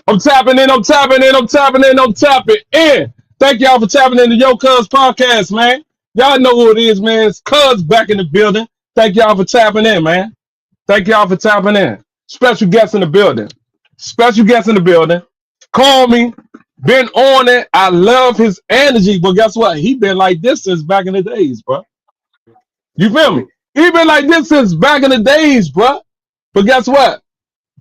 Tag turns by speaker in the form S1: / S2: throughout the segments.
S1: I'm tapping in, I'm tapping in, I'm tapping in, I'm tapping in. Thank y'all for tapping in the Yocuzpodcast, man. Y'all know who it is, man. It's Cuz back in the building. Thank y'all for tapping in, man. Thank y'all for tapping in. Special guest in the building. Special guest in the building. Call me. Been on it. I love his energy, but guess what? He been like this since back in the days, bro. You feel me?
S2: So
S1: He been like this since back in the days, bro. But guess what?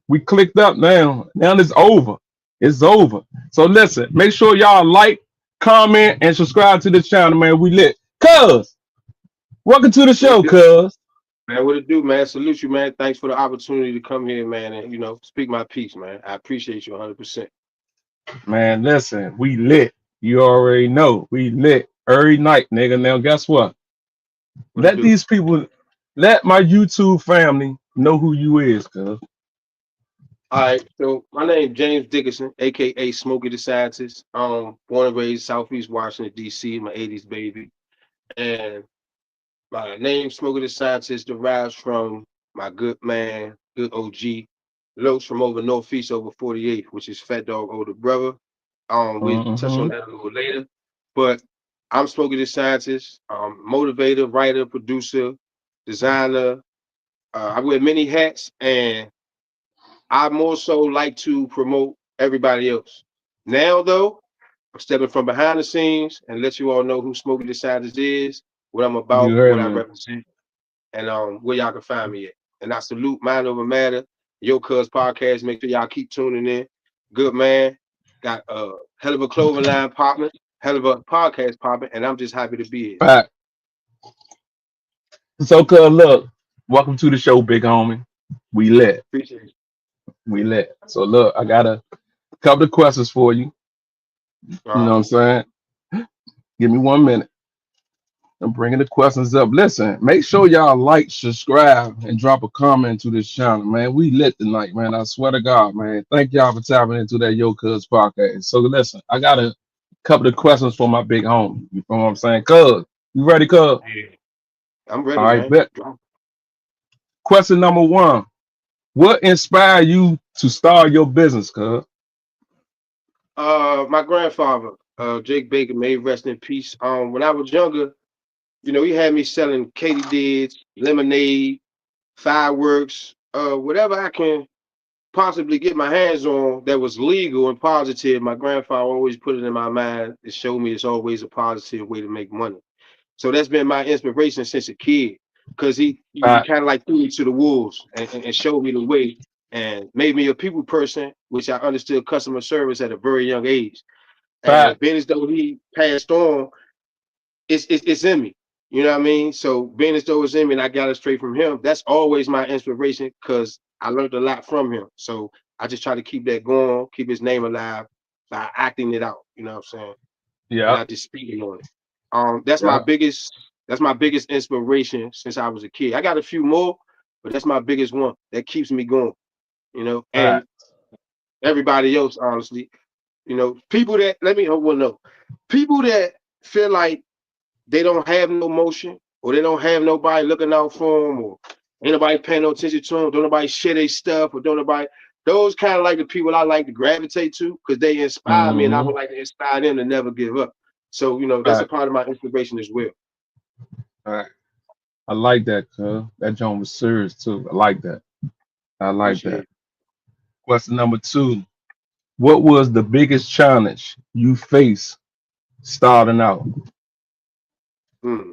S1: We clicked up now. Now it's over. It's over. So listen, make sure y'all like, comment, and subscribe to this channel, man. We lit. Cuz, welcome to the
S2: what
S1: show,
S2: it do,
S1: cuz.
S2: man? What it do, man? Salute you, man. Thanks for the opportunity to come here, man, and speak my piece, man. I appreciate you 100%.
S1: Man, listen, we lit. You already know. We lit every night, nigga. Now guess what?
S2: What it
S1: Let
S2: do?
S1: these people, let my YouTube family know who you is, cuz.
S2: All right. So my name James Dickinson, aka Smokey the Scientist. Born and raised Southeast Washington D.C. My '80s baby, and my name Smokey the Scientist derives from my good man, good OG, Los from over Northeast over 48, which is Fat Dog older brother. We'll touch on
S1: Mm-hmm.
S2: that a little later. But I'm Smokey the Scientist, motivator, writer, producer, designer. I wear many hats, and I more so like to promote everybody else. Now, though, I'm stepping from behind the scenes and let you all know who Smokey the Scientist is, what I'm
S1: You
S2: about,
S1: heard
S2: what I
S1: me.
S2: represent, and where y'all can find me at. And I salute Mind Over Matter, Yocuzpodcast. Make sure y'all keep tuning in. Good man. Got a hell of a clothing line popping, hell of a podcast popping, and I'm just happy to be here.
S1: Right. So, cuz, look, welcome to the show, big homie. We lit.
S2: Appreciate it.
S1: We lit. So, look, I got a couple of questions for you. You know
S2: Uh,
S1: what I'm saying? Give me 1 minute. I'm bringing the questions up. Listen, make sure y'all like, subscribe, and drop a comment to this channel, man. We lit tonight, man. I swear to God, man. Thank y'all for tapping into that Yo Cuz podcast. So listen, I got a couple of questions for my big homie. You know what I'm saying? Cuz, you ready, Cuz?
S2: yeah. I'm
S1: All
S2: ready,
S1: right,
S2: man.
S1: bet. Question number one. What inspired you to start your business, Cuz?
S2: My grandfather, Jake Baker, may he rest in peace. When I was younger, he had me selling katydids, lemonade, fireworks, whatever I can possibly get my hands on that was legal and positive. My grandfather always put it in my mind to show me it's always a positive way to make money. So that's been my inspiration since a kid, because he
S1: Uh,
S2: kind of like threw me to the wolves and showed me the way and made me a people person, which I understood customer service at a very young age. And
S1: fact,
S2: being as though he passed on, it's in me. You know what I mean? So being as though it's in me and I got it straight from him, that's always my inspiration because I learned a lot from him. So I just try to keep that going, keep his name alive by acting it out. You know what I'm saying? And
S1: yeah,
S2: not just speaking on it. That's my
S1: yeah,
S2: biggest inspiration since I was a kid. I got a few more, but that's my biggest one that keeps me going. And
S1: fact,
S2: everybody else, honestly, people that let me well no, people that feel like they don't have no motion or they don't have nobody looking out for them or ain't nobody paying no attention to them, don't nobody share their stuff or don't nobody. Those kind of like the people I like to gravitate to because they inspire me and I
S1: mm-hmm,
S2: would like to inspire them to never give up. So, that's a
S1: fact,
S2: part of my inspiration as well.
S1: fact. I like that, cuz. That joint was serious too. I like that. I like
S2: Appreciate
S1: that.
S2: it.
S1: Question number two. What was the biggest challenge you faced starting out?
S2: Hmm.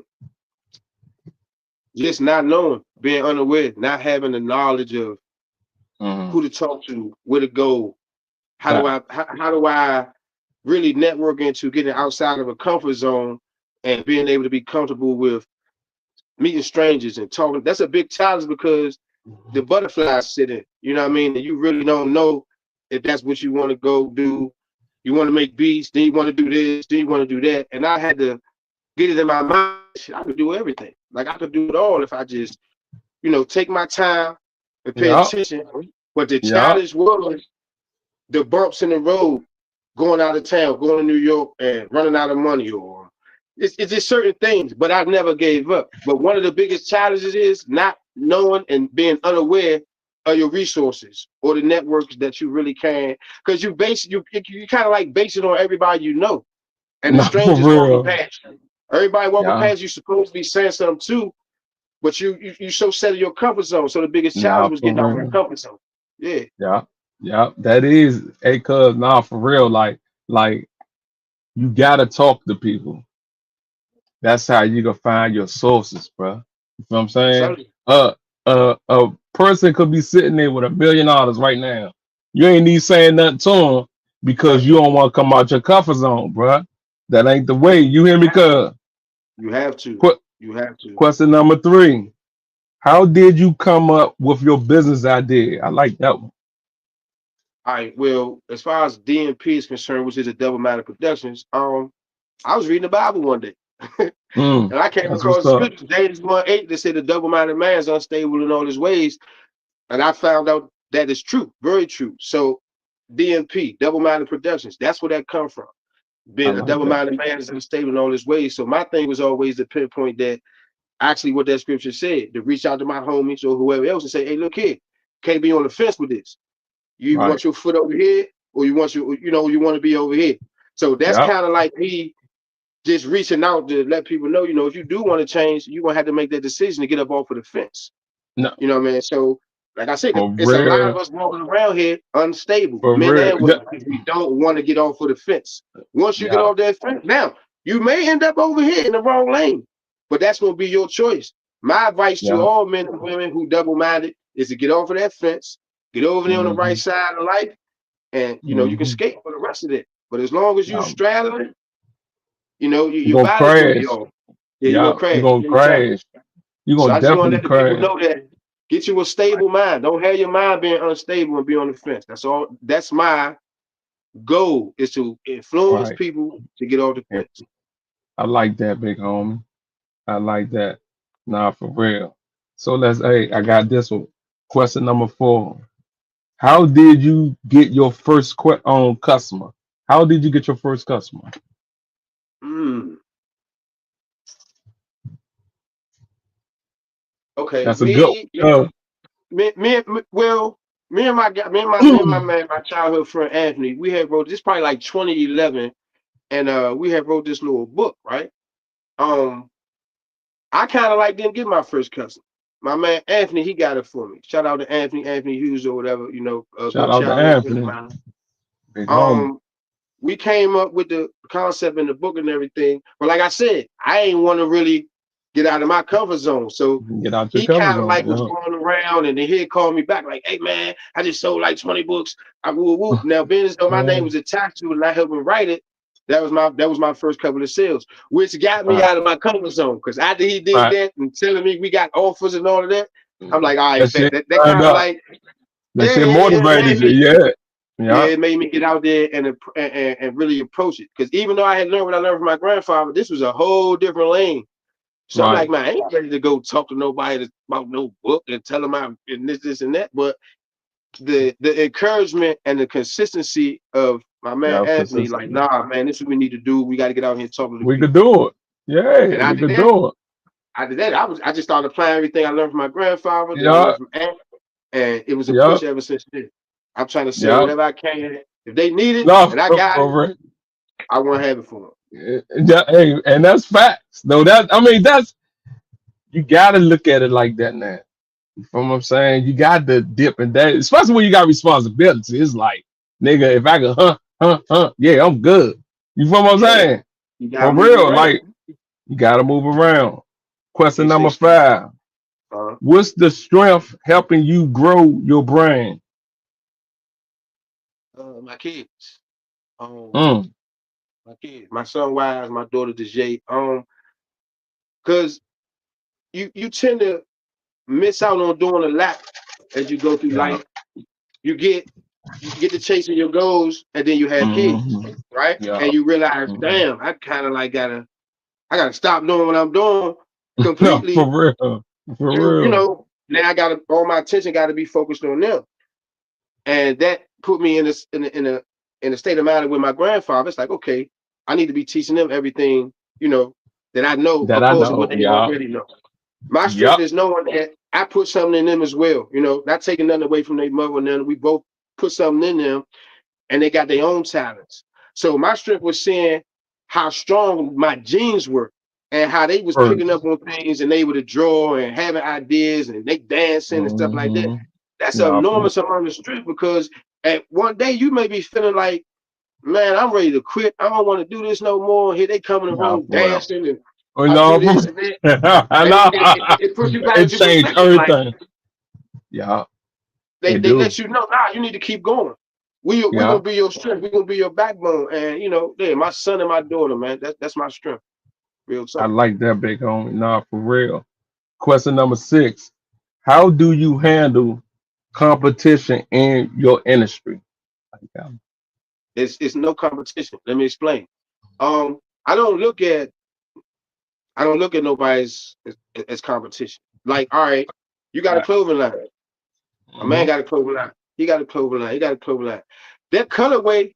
S2: Just not knowing, being unaware, not having the knowledge of
S1: Mm-hmm.
S2: who to talk to, where to go,
S1: Fact,
S2: how do I really network into getting outside of a comfort zone and being able to be comfortable with meeting strangers and talking. That's a big challenge because the butterflies sit in, you know what I mean? And you really don't know if that's what you want to go do. You want to make beats, then you want to do this, then you want to do that. And I had to get it in my mind. Shit, I could do everything. Like I could do it all if I just, take my time and pay
S1: yeah,
S2: attention. But the
S1: yeah,
S2: challenge was the bumps in the road, going out of town, going to New York and running out of money, or it's just certain things. But I never gave up. But one of the biggest challenges is not knowing and being unaware of your resources or the networks that you really can, because you kind of like base it on everybody you know, and the
S1: Not for
S2: strangers walking
S1: real.
S2: past you. Everybody walking
S1: Yeah.
S2: past you supposed to be saying something too, but you so set in your comfort zone. So the biggest challenge
S1: Not
S2: was
S1: for
S2: getting out of that
S1: real.
S2: comfort zone. Yeah,
S1: Yeah. Yeah. That is a cuz nah for real. Like you gotta talk to people. That's how you gonna find your sources, bro. You know what I'm
S2: I'm
S1: saying?
S2: telling you.
S1: Uh, a person could be sitting there with $1 million right now. You ain't need saying nothing to him because you
S2: Nothing.
S1: don't want to come out your comfort zone, bro. That ain't the way.
S2: Yeah,
S1: You hear me? Cuz
S2: you have to.
S1: Qu-
S2: You have to.
S1: question number 3: how did you come up with your business idea? I like that one.
S2: All right. Well, as far as DMP is concerned, which is a double minded productions, I was reading the Bible one day. And I came
S1: That's what's
S2: across
S1: up.
S2: scripture, James 1:8, that said the double-minded man is unstable in all his ways. And I found out that is true, very true. So DMP, double-minded productions, that's where that come from.
S1: I
S2: Being a
S1: like that.
S2: double-minded man is unstable in all his ways. So my thing was always to pinpoint that actually what that scripture said, to reach out to my homies or whoever else and say, hey, look here, can't be on the fence with this. You either
S1: Right.
S2: want your foot over here or you want to be over here. So that's
S1: Yep.
S2: kind of like me just reaching out to let people know, if you do want to change, you're gonna have to make that decision to get up off of the fence.
S1: No,
S2: You know what I mean? So, like I said,
S1: for
S2: it's a lot of
S1: real.
S2: us walking around here unstable,
S1: For
S2: men
S1: real.
S2: and women, because we don't want to get off of the fence. Once you get
S1: Yeah.
S2: off that fence, now you may end up over here in the wrong lane, but that's gonna be your choice. My advice to
S1: Yeah.
S2: all men and women who double-minded is to get off of that fence, get over there on the right
S1: Hmm.
S2: side of life, and you can
S1: Hmm.
S2: skate for the rest of it. But as long as you
S1: Yeah.
S2: straddling,
S1: You
S2: your
S1: gonna
S2: body's gonna be
S1: crash.
S2: off. Yeah, you're gonna
S1: Yeah. You
S2: crash.
S1: gonna
S2: Every time.
S1: crash. You
S2: So
S1: gonna
S2: I just want to
S1: definitely
S2: let the people
S1: crash.
S2: know that get you a stable mind. Don't have your mind being unstable and be on the fence. That's all. That's my goal is to influence
S1: Right.
S2: people to get off the
S1: Yeah.
S2: fence.
S1: I like that, big homie. I like that. Nah, for real. So hey, I got this one. Question number 4. How did you get your first customer? How did you get your first customer?
S2: Mm, okay,
S1: That's a good
S2: well, me and my guy, me and my
S1: one.
S2: man, my childhood friend Anthony, we had wrote this probably like 2011, and we had wrote this little book, right? Um, I kind of like didn't get my first customer. My man Anthony, he got it for me. Shout out to Anthony Hughes or whatever, a
S1: Shout
S2: good
S1: out to
S2: childhood friend of
S1: Anthony,
S2: mine.
S1: big homie.
S2: Um, we came up with the concept in the book and everything, but like I said, I ain't want to really get out of my comfort zone. So
S1: Get out your
S2: he
S1: cover
S2: kind of
S1: zone.
S2: like was
S1: Yeah.
S2: going around, and then he'd call me back like, "Hey man, I just sold like 20 books. I woo woo." Now, being as though my name
S1: Yeah.
S2: was attached to it and I helped him write it, that was my first couple of sales, which got me
S1: Right.
S2: out of my comfort zone. Because after he did
S1: Right.
S2: that and telling me we got offers and all of that, I'm like, all
S1: That
S2: right, bet
S1: shit
S2: that
S1: turned
S2: kind of
S1: up.
S2: like,
S1: That
S2: yeah,
S1: shit
S2: it
S1: motivated
S2: made
S1: you.
S2: me,
S1: Yeah.
S2: yeah,
S1: Yeah.
S2: it made me get out there and really approach it. Because even though I had learned what I learned from my grandfather, this was a whole different lane. So I'm like,
S1: Right.
S2: man, I ain't ready to go talk to nobody about no book and tell them I'm in this, and that. But the encouragement and the consistency of my man
S1: Yeah.
S2: Anthony, like,
S1: Consistent.
S2: nah, man, this is what we need to do. We got to get out here and talk to the
S1: We could
S2: people.
S1: do it. Yeah.
S2: And I
S1: We
S2: did
S1: could
S2: that.
S1: do it.
S2: I just started applying everything I learned from my grandfather, that I
S1: Yeah.
S2: learned from Aunt, and it was a
S1: Yeah.
S2: push ever since then. I'm trying to sell
S1: Yeah.
S2: whatever I can. If they need it
S1: No,
S2: and I got it,
S1: for real.
S2: I want to have it for them.
S1: Yeah, hey, and that's facts. Though that's you gotta look at it like that now. You know what I'm saying? You got to dip in that, especially when you got responsibility. It's like, nigga, if I could yeah, I'm good. You know what I'm
S2: Yeah,
S1: saying?
S2: you got to
S1: For
S2: move
S1: real,
S2: around.
S1: like you gotta move around. Question
S2: They say,
S1: number 5.
S2: uh,
S1: What's the strength helping you grow your brain?
S2: my kids. Um,
S1: Mm,
S2: my kids, my son Wise, my daughter DJ. Because you tend to miss out on doing a lot as you go through
S1: yeah.
S2: life. You get you get to chasing your goals, and then you have kids,
S1: Hmm.
S2: right?
S1: Yeah.
S2: And you realize,
S1: Mhm.
S2: damn, I kind of like I gotta stop doing what I'm doing
S1: No, for
S2: completely
S1: real. For
S2: to,
S1: real.
S2: now I gotta all my attention got to be focused on them, and that put me in this in a state of mind with my grandfather. It's like, okay, I need to be teaching them everything, that I know,
S1: That I
S2: opposed to what
S1: know.
S2: they
S1: Yeah.
S2: already know. My strength
S1: Yep.
S2: is knowing that I put something in them as well. You know, not taking nothing away from their mother and them. We both put something in them, and they got their own talents. So my strength was seeing how strong my genes were and how they was picking
S1: First.
S2: up on things and able to draw and having ideas and they dancing and stuff like that. That's an
S1: Nah, for
S2: enormous amount of strength because at one day you may be feeling like, man, I'm ready to quit. I don't want to do this no more. Here they coming
S1: nah,
S2: home
S1: for real.
S2: dancing and
S1: Oh,
S2: I do
S1: no,
S2: this and that.
S1: I
S2: And
S1: know.
S2: it puts you back
S1: It
S2: into
S1: changed
S2: perspective. Like
S1: everything. Yeah,
S2: they,
S1: it
S2: they
S1: do.
S2: let you know, nah, you need to keep going. We
S1: Yeah,
S2: gonna be your strength. We gonna be your backbone. And you know, yeah, my son and my daughter, man, that's my strength. Real
S1: I
S2: talk.
S1: like that, big homie. Nah, for real. Question number 6. How do you handle competition in your industry? Like,
S2: It's no competition. Let me explain. Um, I don't look at nobody's as competition. Like, all right, you got a clothing line. A man
S1: mhm.
S2: got a clothing line. He got a clothing line. He got a clothing line. That colorway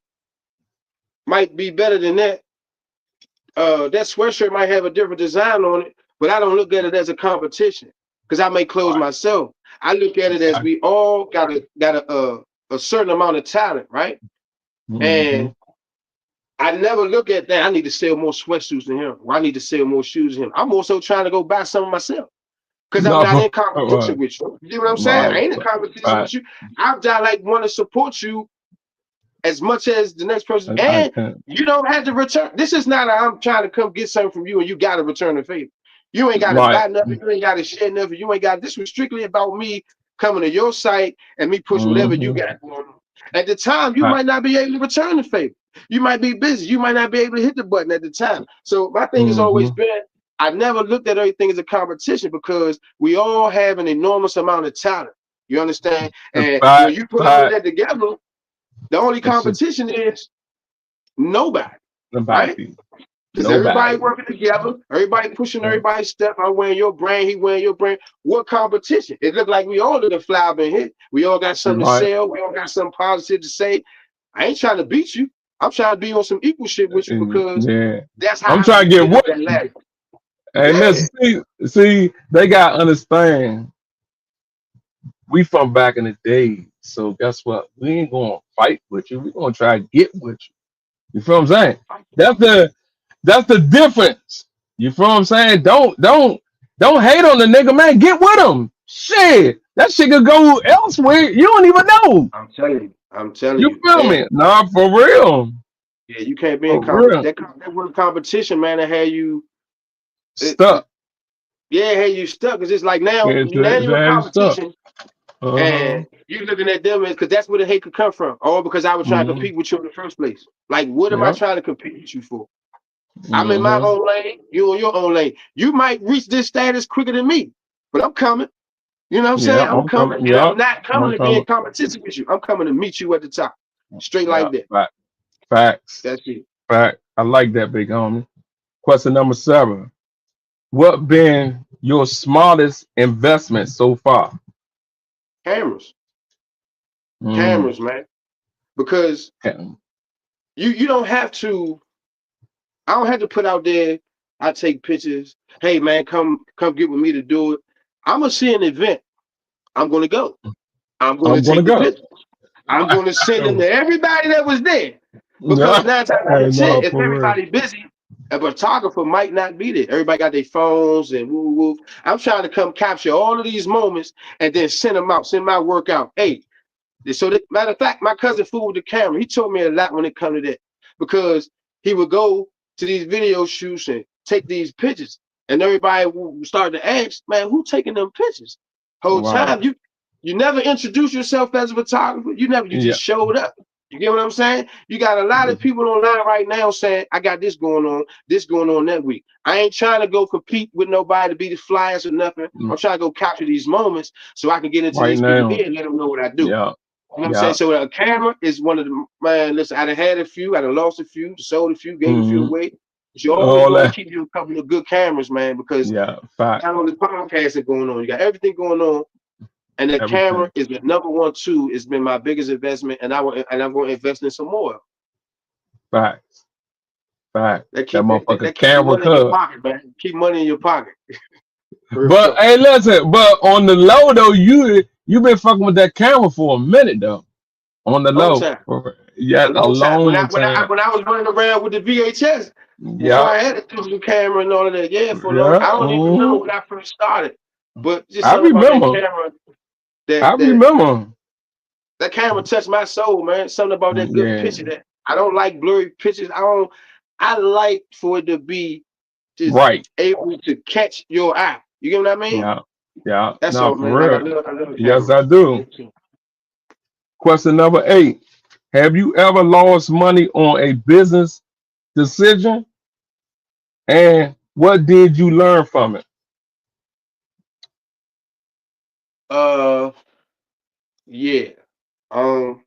S2: might be better than that. That sweatshirt might have a different design on it, but I don't look at it as a competition because I make clothes
S1: Right.
S2: myself. I look at it as
S1: Exactly.
S2: we all got a certain amount of talent, right?
S1: Hmm.
S2: And I never look at that. I need to sell more sweatsuits than him, or I need to sell more shoes than him. I'm also trying to go buy some myself because I'm
S1: No,
S2: not in
S1: right,
S2: competition with you. You know what I'm saying? I
S1: right,
S2: ain't in competition
S1: right.
S2: with you. I like want to support you as much as the next person,
S1: I
S2: and
S1: can.
S2: you don't have to return. This is not I'm trying to come get something from you and you got to return the favor. You ain't got to
S1: Right.
S2: buy nothing. You ain't got to share nothing. You ain't got. This was strictly about me coming to your site and me push whatever you
S1: Hmm.
S2: got going on. At the time, you
S1: Right.
S2: might not be able to return the favor. You might be busy. You might not be able to hit the button at the time. So my thing has always
S1: Hmm.
S2: been I never looked at everything as a competition because we all have an enormous amount of talent. You understand?
S1: The
S2: And when
S1: fact,
S2: you put all of
S1: fact,
S2: that together, the only
S1: it's just
S2: competition is nobody, right?
S1: nobody,
S2: Because everybody
S1: nobody.
S2: working together, everybody pushing
S1: Yeah.
S2: everybody's step. I'm wearing your brand, he wearing your brand. What competition? It looked like we all did a fly up and hit. We all got something to
S1: Right.
S2: sell. We all got something positive to say. I ain't trying to beat you. I'm trying to be on some equal shit with you because
S1: Yeah.
S2: that's
S1: I'm
S2: how I
S1: trying to
S2: view
S1: get
S2: it up
S1: what,
S2: that ladder.
S1: and
S2: Yeah.
S1: let's see, they got to understand we from back in the day. So guess what? We ain't gonna fight with you. We gonna try to get with you. You feel what I'm saying? That's the that's the difference. You feel what I'm saying? Don't hate on the nigga, man. Get with him. Shit, that shit could go elsewhere. You don't even know.
S2: I'm telling you. I'm telling
S1: You
S2: you.
S1: feel
S2: And
S1: me? Nah, for real.
S2: yeah, you can't be in
S1: For
S2: competition.
S1: real.
S2: That word competition, man, that had you it,
S1: Stuck.
S2: yeah, hey, you stuck. Cause it's like now,
S1: It's
S2: now you're in
S1: stuck.
S2: competition,
S1: Uh-huh.
S2: and you looking at them because that's where the hate could come from. All because I was trying to
S1: Mm-hmm.
S2: compete with you in the first place. Like, what am I
S1: Yep.
S2: trying to compete with you for? I'm in my
S1: Mm-hmm.
S2: own lane. You in your own lane. You might reach this status quicker than me, but I'm coming. You know what I'm
S1: Yeah,
S2: saying? I'm
S1: I'm
S2: coming,
S1: coming.
S2: and I'm
S1: Yep.
S2: not coming
S1: I'm
S2: to be in
S1: coming.
S2: competition with you. I'm coming to meet you at the top, straight
S1: Yeah.
S2: like that.
S1: Facts.
S2: That's it.
S1: Fact. I like that, big homie. Question number 7. What been your smartest investment so far?
S2: Cameras,
S1: Mm.
S2: cameras, man, because
S1: Okay.
S2: you don't have to. I don't have to put out there. I take pictures. Hey man, come get with me to do it. I'm gonna see an event. I'm gonna go. I'm gonna
S1: I'm gonna
S2: take the
S1: go.
S2: picture. I'm gonna send them to everybody that was there.
S1: Yeah.
S2: Because 9 times out of
S1: Hey,
S2: 10,
S1: no,
S2: if
S1: for real.
S2: everybody busy, a photographer might not be there. Everybody got their phones and woo woo. I'm trying to come capture all of these moments and then send them out, send my work out. Hey, so matter of fact, my cousin fooled with the camera. He told me a lot when it come to that because he would go to these video shoots and take these pictures, and everybody started to ask, "Man, who taking them pictures?" Whole
S1: Right.
S2: time you never introduced yourself as a photographer. You
S1: Yeah.
S2: just showed up. You get what I'm saying? You got a lot of people online right now saying, "I got this going on that week." I ain't trying to go compete with nobody to be the flyers or nothing. I'm trying to go capture these moments so I can get into
S1: Right
S2: these people
S1: now.
S2: ear and let them know what I do.
S1: Yeah.
S2: You know what I'm saying?
S1: Yeah.
S2: So a camera is one of the man. Listen, I done had a few, I done lost a few, sold a few, gave a few
S1: Mm.
S2: away. But you always
S1: All
S2: want to
S1: that.
S2: keep you a couple of good cameras, man, because
S1: Yeah. Fact.
S2: not only podcasting going on, you got everything going on, and the camera
S1: Everything.
S2: is the number one too. It's been my biggest investment, and I'm going to invest in some more.
S1: Fact. Fact.
S2: That
S1: That
S2: keep
S1: motherfucker
S2: that keep your
S1: camera
S2: money in your
S1: cut.
S2: pocket, man. Keep money in your pocket. Real
S1: But
S2: talk.
S1: hey, listen. But on the low though, you been fucking with that camera for a minute though. On the
S2: Long
S1: low,
S2: time.
S1: yeah,
S2: A
S1: a
S2: long time. When I
S1: long
S2: when I
S1: time.
S2: when I was running around with the VHS before
S1: Yeah,
S2: I had a digital camera and all of that, yeah, for a long.
S1: yeah.
S2: I don't even remember when I first started, but just
S1: I
S2: something about that
S1: remember.
S2: camera
S1: I
S2: that
S1: remember.
S2: that camera touched my soul, man. Something about that good
S1: Yeah,
S2: picture. That I don't like blurry pictures. I don't. I like for it to be just
S1: right.
S2: able to catch your eye. You get what I mean?
S1: Yeah, yeah.
S2: That's
S1: No,
S2: all,
S1: for
S2: man. Like
S1: real.
S2: I love the
S1: Yes,
S2: camera.
S1: I do. Question number 8. Have you ever lost money on a business decision? And what did you learn from it?
S2: Uh, yeah. Um,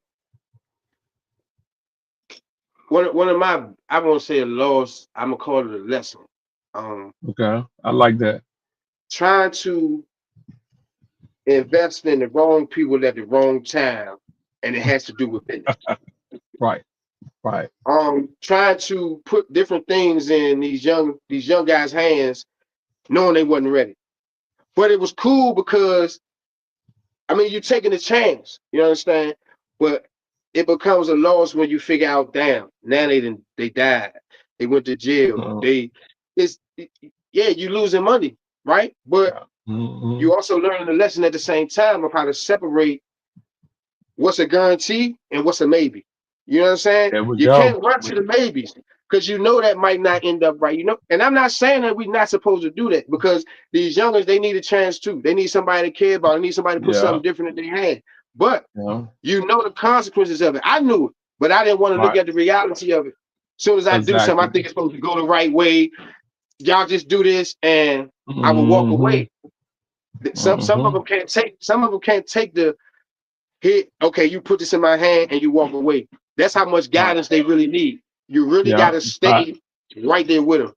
S2: one of my I won't say a loss. I'm gonna call it a lesson. Um,
S1: Okay, I like that.
S2: trying to invest in the wrong people at the wrong time, and it has to do with business.
S1: Right, right.
S2: Trying to put different things in these young guys' hands, knowing they wasn't ready. But it was cool because I mean you're taking a chance, you understand? But it becomes a loss when you figure out, damn, now they died. They went to jail.
S1: Uh,
S2: It's yeah, you losing money, right? But
S1: yeah. Hmm.
S2: you also learning a lesson at the same time of how to separate what's a guarantee and what's a maybe. You know what I'm saying?
S1: There we
S2: You
S1: go.
S2: can't run to the maybes because you know that might not end up right. You know, and I'm not saying that we're not supposed to do that because these youngers they need a chance too. They need somebody to care about. They need somebody to put
S1: Yeah,
S2: something different in their hand. But
S1: yeah.
S2: you know the consequences of it. I knew it, but I didn't want to look
S1: Right.
S2: at the reality of it. As soon as I do something, I
S1: Exactly.
S2: think it's supposed to go the right way. Y'all just do this, and I will walk
S1: Hmm.
S2: away. Some of
S1: Hmm.
S2: them can't take. Some of them can't take the hit. Okay, you put this in my hand, and you walk away. That's how much
S1: Right.
S2: guidance they really need. You really got
S1: Yeah.
S2: to stay right there with them.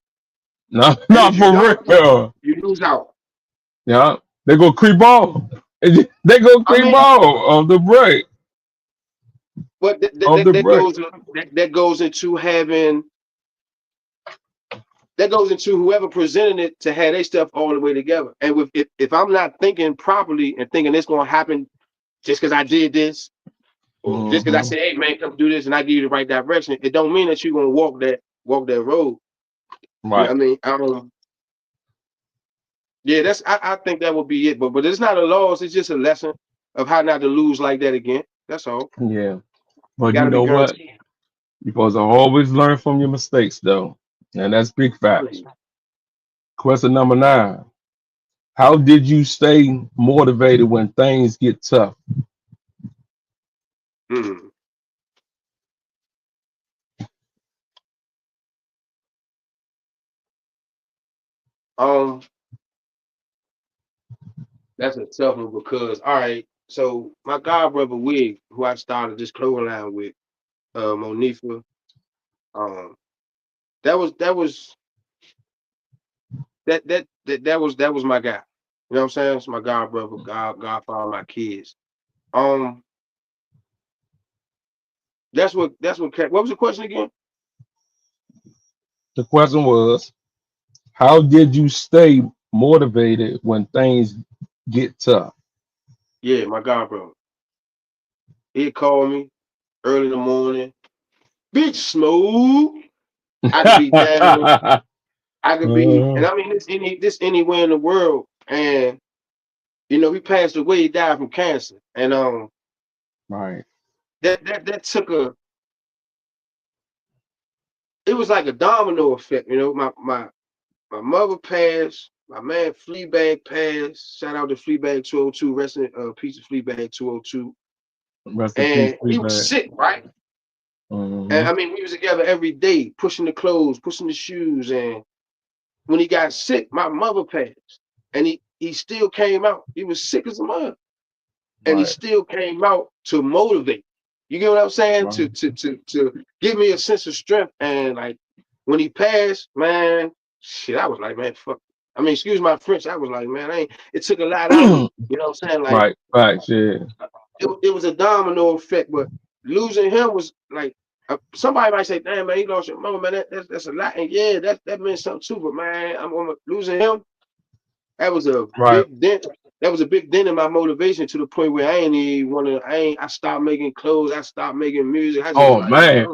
S1: No,
S2: And
S1: not
S2: if you
S1: for
S2: don't,
S1: real.
S2: you lose out.
S1: Yeah. They go creep off. They go
S2: I
S1: creep
S2: mean,
S1: off of the break.
S2: but
S1: Of the break.
S2: that goes into having that goes into whoever presented it to have their stuff all the way together. And if I'm not thinking properly and thinking it's gonna happen just because I did this, or just because I
S1: Hmm.
S2: said, hey man, come do this and I give you the right direction, it don't mean that you're gonna walk that road. You know
S1: Right.
S2: what I mean? Yeah, I think that would be it. But it's not a loss, it's just a lesson of how not to lose like that again. That's all.
S1: Yeah.
S2: You
S1: But you
S2: gotta be
S1: know what?
S2: guaranteed.
S1: You're supposed to always learn from your mistakes, though. And that's big facts. Question number 9. How did you stay motivated when things get tough?
S2: Mm. Um, that's a tough one because all right, so my god brother Wig, who I started this clothing line with, Monifa, um, that was that was my guy. You know what I'm saying? It's my god brother, godfather, of my kids. Um, what was the question again?
S1: The question was, how did you stay motivated when things get tough?
S2: Yeah, my god brother. He'd call me early in the morning. Bitch smooth. I could be down. I could be, and I mean this anywhere in the world. And he passed away. He died from cancer, and
S1: Right.
S2: that took a. It was like a domino effect. My mother passed. My man Fleabag passed. Shout out to Fleabag 202. Rest in peace of Fleabag 202.
S1: Rest in peace,
S2: And he was
S1: feedback.
S2: sick, right? And
S1: Hmm.
S2: I mean, we was together every day, pushing the clothes, pushing the shoes, and when he got sick, my mother passed, and he still came out. He was sick as a mother, and he
S1: Right.
S2: still came out to motivate. You get what I'm saying?
S1: Right.
S2: To give me a sense of strength. And like when he passed, man, shit, I was like, man, fuck. I mean, excuse my French. I was like, man, it took a lot out of me. You know what I'm saying? Like
S1: Right. Facts. Yeah.
S2: it was a domino effect, but losing him was like somebody might say, "Damn man, you lost your mama, man. That's a lot." And yeah, that meant something too. But man, I'm losing him. That was a
S1: Right.
S2: big dent. That was a big dent in my motivation to the point where I ain't even want to. I stopped making clothes. I stopped making music. I just was
S1: Oh
S2: like, man,
S1: man.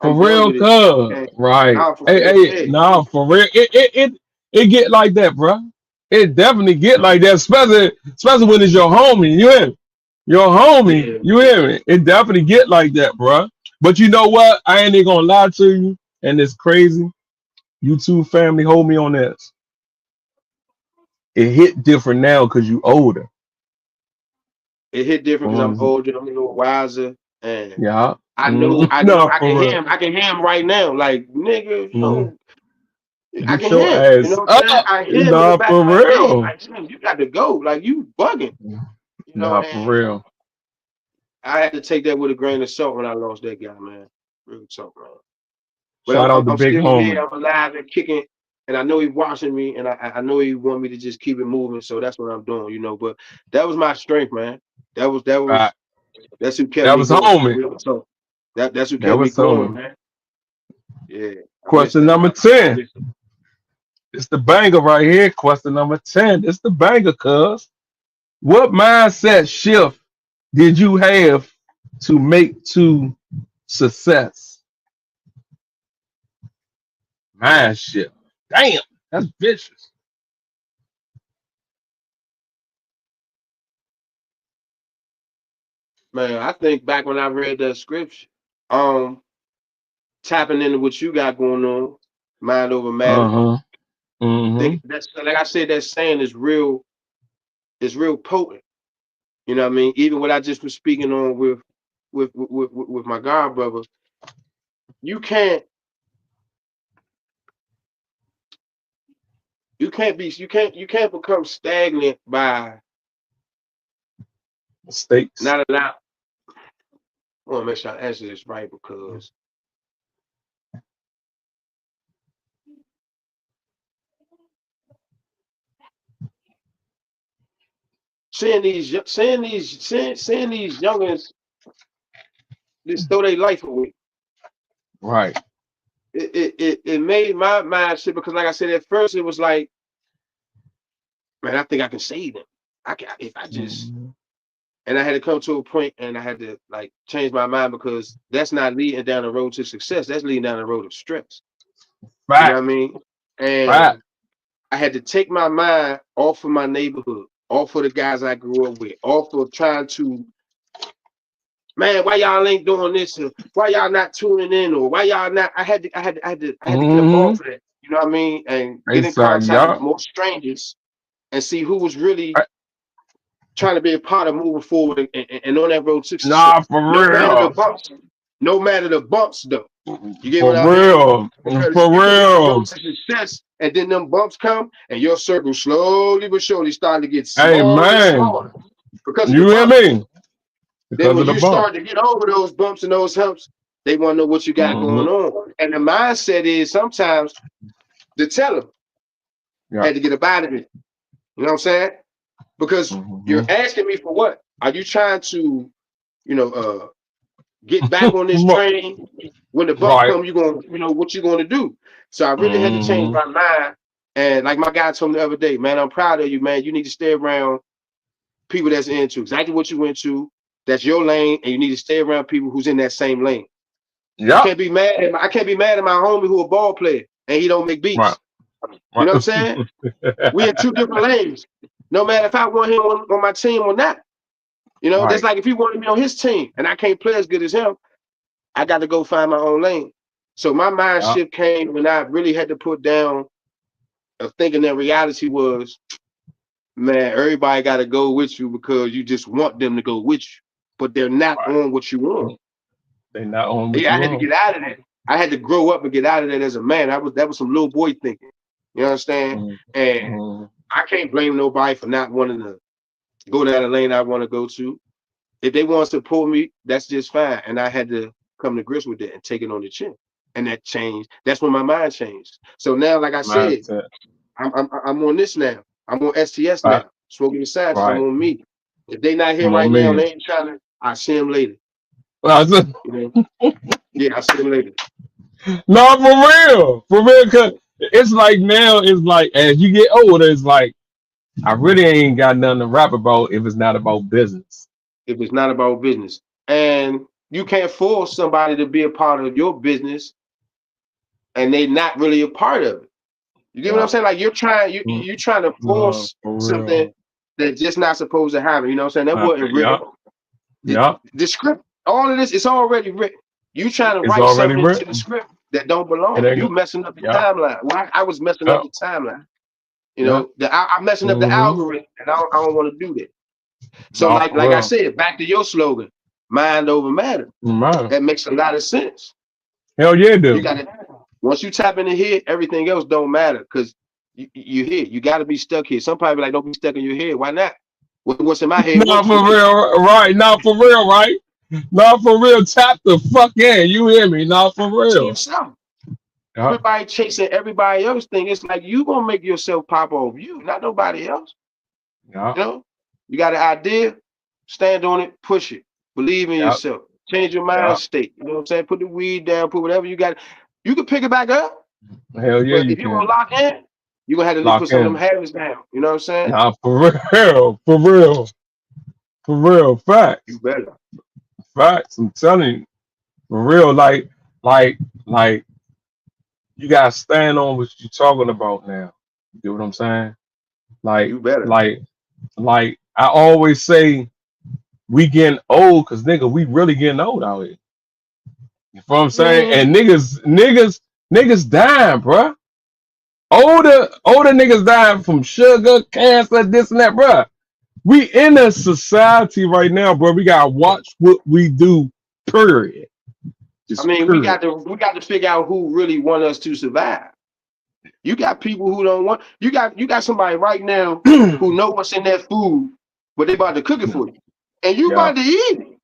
S1: For
S2: I'm done
S1: real,
S2: with it.
S1: cuz.
S2: And
S1: Right.
S2: now for
S1: Hey,
S2: real,
S1: hey,
S2: yeah.
S1: nah, for real. It get like that, bro. It definitely get like that, especially when it's your homie. You hear me? Your homie.
S2: Yeah,
S1: You hear me? It definitely get like that, bro. But you know what? I ain't even gonna lie to you, and it's crazy. You two family hold me on this. It hit different now because you older.
S2: it hit different because I'm
S1: Um,
S2: older. I'm a little wiser, and
S1: yeah.
S2: I know. I know.
S1: No,
S2: I can
S1: for
S2: hear
S1: real.
S2: him. I can hear him right now. Like nigga,
S1: Mm.
S2: I
S1: Get
S2: can
S1: your
S2: hear him. You
S1: ass
S2: know what I'm saying?
S1: up.
S2: I hear him in the
S1: Nah,
S2: back
S1: for
S2: of my head.
S1: real.
S2: Like, Slim, you got to go. Like you bugging. You know,
S1: Nah, for
S2: and
S1: real.
S2: I had to take that with a grain of salt when I lost that guy, man. Real talk, man. But
S1: Shout out to
S2: I'm
S1: Big
S2: still here.
S1: Homie.
S2: I'm alive and kicking, and I know he's watching me, and I know he want me to just keep it moving. So that's what I'm doing, you know. But that was my strength, man.
S1: Right.
S2: That's who kept
S1: That
S2: me
S1: was
S2: going.
S1: homie.
S2: Real talk. That's who
S1: That
S2: kept me
S1: was
S2: going,
S1: homie.
S2: man. Yeah, I miss
S1: Question
S2: that.
S1: number
S2: I
S1: 10.
S2: miss it.
S1: It's the banger right here. Question number 10. It's the banger, cuz. What mindset shift did you have to make to success? Mind shift. Damn, that's vicious.
S2: Man, I think back when I read that scripture, um, tapping into what you got going on, mind over matter.
S1: Uh-huh. Mm-hmm.
S2: That's like I said, that saying is real potent. You know what I mean? Even what I just was speaking on with my god brother, you can't you can't become stagnant by
S1: Mistakes.
S2: not allowing. I want to make sure I answer this right because seeing these youngins just throw their life away.
S1: Right.
S2: It made my mind shit because like I said at first it was like, man, I think I can save them. I can if I just
S1: Mhm.
S2: and I had to come to a point and I had to like change my mind because that's not leading down the road to success. That's leading down the road of stress. You know
S1: Fact.
S2: what I mean?
S1: Fact.
S2: And I had to take my mind off of my neighborhood, off of the guys I grew up with, off of trying to, man, why y'all ain't doing this? Or why y'all not tuning in? Or why y'all not? I had to get up
S1: Mm-hmm.
S2: off of that. You know what I mean? And get in
S1: Exactly.
S2: contact with
S1: Yeah.
S2: more strangers and see who was really trying to be a part of moving forward and on that road to
S1: Nah,
S2: success.
S1: for
S2: No matter the
S1: real.
S2: bumps, no matter the bumps though. You get
S1: For
S2: what I mean?
S1: real.
S2: Because
S1: For
S2: you can be on the road
S1: real.
S2: to success, and then them bumps come, and your circle slowly but surely starting to get
S1: Hey
S2: smaller and
S1: man.
S2: smaller because of the
S1: You hear
S2: bumps.
S1: me?
S2: Then
S1: Because
S2: when
S1: of the
S2: you
S1: bump.
S2: start to get over those bumps and those humps, they want to know what you got
S1: Mm-hmm.
S2: going on. And the mindset is sometimes to tell them,
S1: Yeah.
S2: had to get up out of it. You know what I'm saying? Because
S1: Mm-hmm.
S2: you're asking me for what? Are you trying to, you know, get back on this train? When the bump
S1: Right.
S2: come, you gonna, you know, what you gonna do? So I really had to change
S1: Mm-hmm.
S2: my mind. And like my guy told me the other day, man, I'm proud of you, man. You need to stay around people that's into exactly what you went to. That's your lane, and you need to stay around people who's in that same lane. I
S1: Yep.
S2: can't be mad at I can't be mad at my homie who a ball player and he don't make
S1: Right.
S2: beats. You
S1: Right.
S2: know what I'm saying? We in two different lanes. No matter if I want him on my team or not. You know, that's
S1: Right.
S2: like if he wanted me on his team and I can't play as good as him, I got to go find my own lane. So my mind
S1: Yep.
S2: shift came when I really had to put down of thinking that reality was, man, everybody got to go with you because you just want them to go with you, but they're not
S1: Right.
S2: on what you want.
S1: They not on what
S2: Yeah,
S1: you
S2: I had to
S1: want.
S2: get out of that. I had to grow up and get out of that as a man. That was some little boy thinking. You understand? And
S1: Mm-hmm.
S2: I can't blame nobody for not wanting to go down the lane I want to go to. If they want to support me, that's just fine. And I had to come to grips with that and take it on the chin. And that changed. That's when my mind changed. So now, like I said,
S1: Mindset.
S2: I'm on this now. I'm on STS
S1: Right.
S2: now. Smoking the Sciences. I'm
S1: Right.
S2: on me. If they not here
S1: Come
S2: right
S1: on,
S2: now,
S1: me.
S2: they ain't trying to. I see them later.
S1: Well, I said,
S2: You know? Yeah, I see them later.
S1: no, for real. For real. Cause it's like now, it's like as you get older, it's like I really ain't got nothing to rap about if it's not about business.
S2: if it's not about business. And you can't force somebody to be a part of your business and they not really a part of it. You get what I'm
S1: Yeah.
S2: saying? Like
S1: Mm,
S2: you're trying to
S1: no,
S2: force
S1: for
S2: something
S1: real.
S2: that's just not supposed to happen. You know what I'm saying? That wasn't
S1: Yeah.
S2: written. The,
S1: Yeah.
S2: the script, all of this, it's already written. You trying to
S1: It's
S2: write
S1: already
S2: something into the
S1: written.
S2: script that don't
S1: It
S2: belong.
S1: ain't
S2: You
S1: go.
S2: messing up the
S1: Yeah.
S2: timeline. Well, I was messing up
S1: Yeah.
S2: the timeline. You
S1: Yeah.
S2: know, I'm messing up the
S1: Mm-hmm.
S2: algorithm, and I don't want to do that. So,
S1: No,
S2: like
S1: for
S2: I
S1: real.
S2: said, back to your slogan, mind over matter.
S1: Man.
S2: That makes a lot of sense.
S1: Hell yeah,
S2: You
S1: dude.
S2: got to once you tap in here, everything else don't matter because you here. You got to be stuck here. Some people like don't be stuck in your head. Why not? What's in my head
S1: Not
S2: works for
S1: for
S2: me.
S1: real, right? Not for real, right? Not for real. Tap the fuck in. You hear me? Not for
S2: To
S1: real.
S2: yourself.
S1: Yeah.
S2: Everybody chasing everybody else thing. It's like you gonna make yourself pop off. You, not nobody else.
S1: Yeah.
S2: You know, you got an idea, stand on it, push it, believe in
S1: Yeah.
S2: yourself, change your mind
S1: Yeah.
S2: state. You know what I'm saying? Put the weed down, put whatever you got. You can pick it back up,
S1: Hell yeah,
S2: but
S1: you
S2: if you want to
S1: can.
S2: lock in, you're gonna have to
S1: Lock
S2: put some of them
S1: in.
S2: habits down. You know what I'm saying?
S1: Nah, for real. For real. For real.
S2: You
S1: Facts.
S2: better.
S1: Facts. I'm telling you. For real. Like, like, you gotta stand on what you're talking about now. You get what I'm saying? Like,
S2: You better.
S1: like, like I always say we getting old because nigga, we really getting old out here. You know what I'm
S2: I
S1: saying?
S2: mean,
S1: And niggas dying, bruh. Older niggas dying from sugar, cancer, this and that, bruh. We in a society right now, bro. We gotta watch what we do. Period.
S2: I
S1: Just
S2: mean,
S1: period.
S2: we got to figure out who really want us to survive. You got people who don't want. You got somebody right now who know what's in that food, but they about to cook it for you, and you
S1: Yeah,
S2: about to eat it.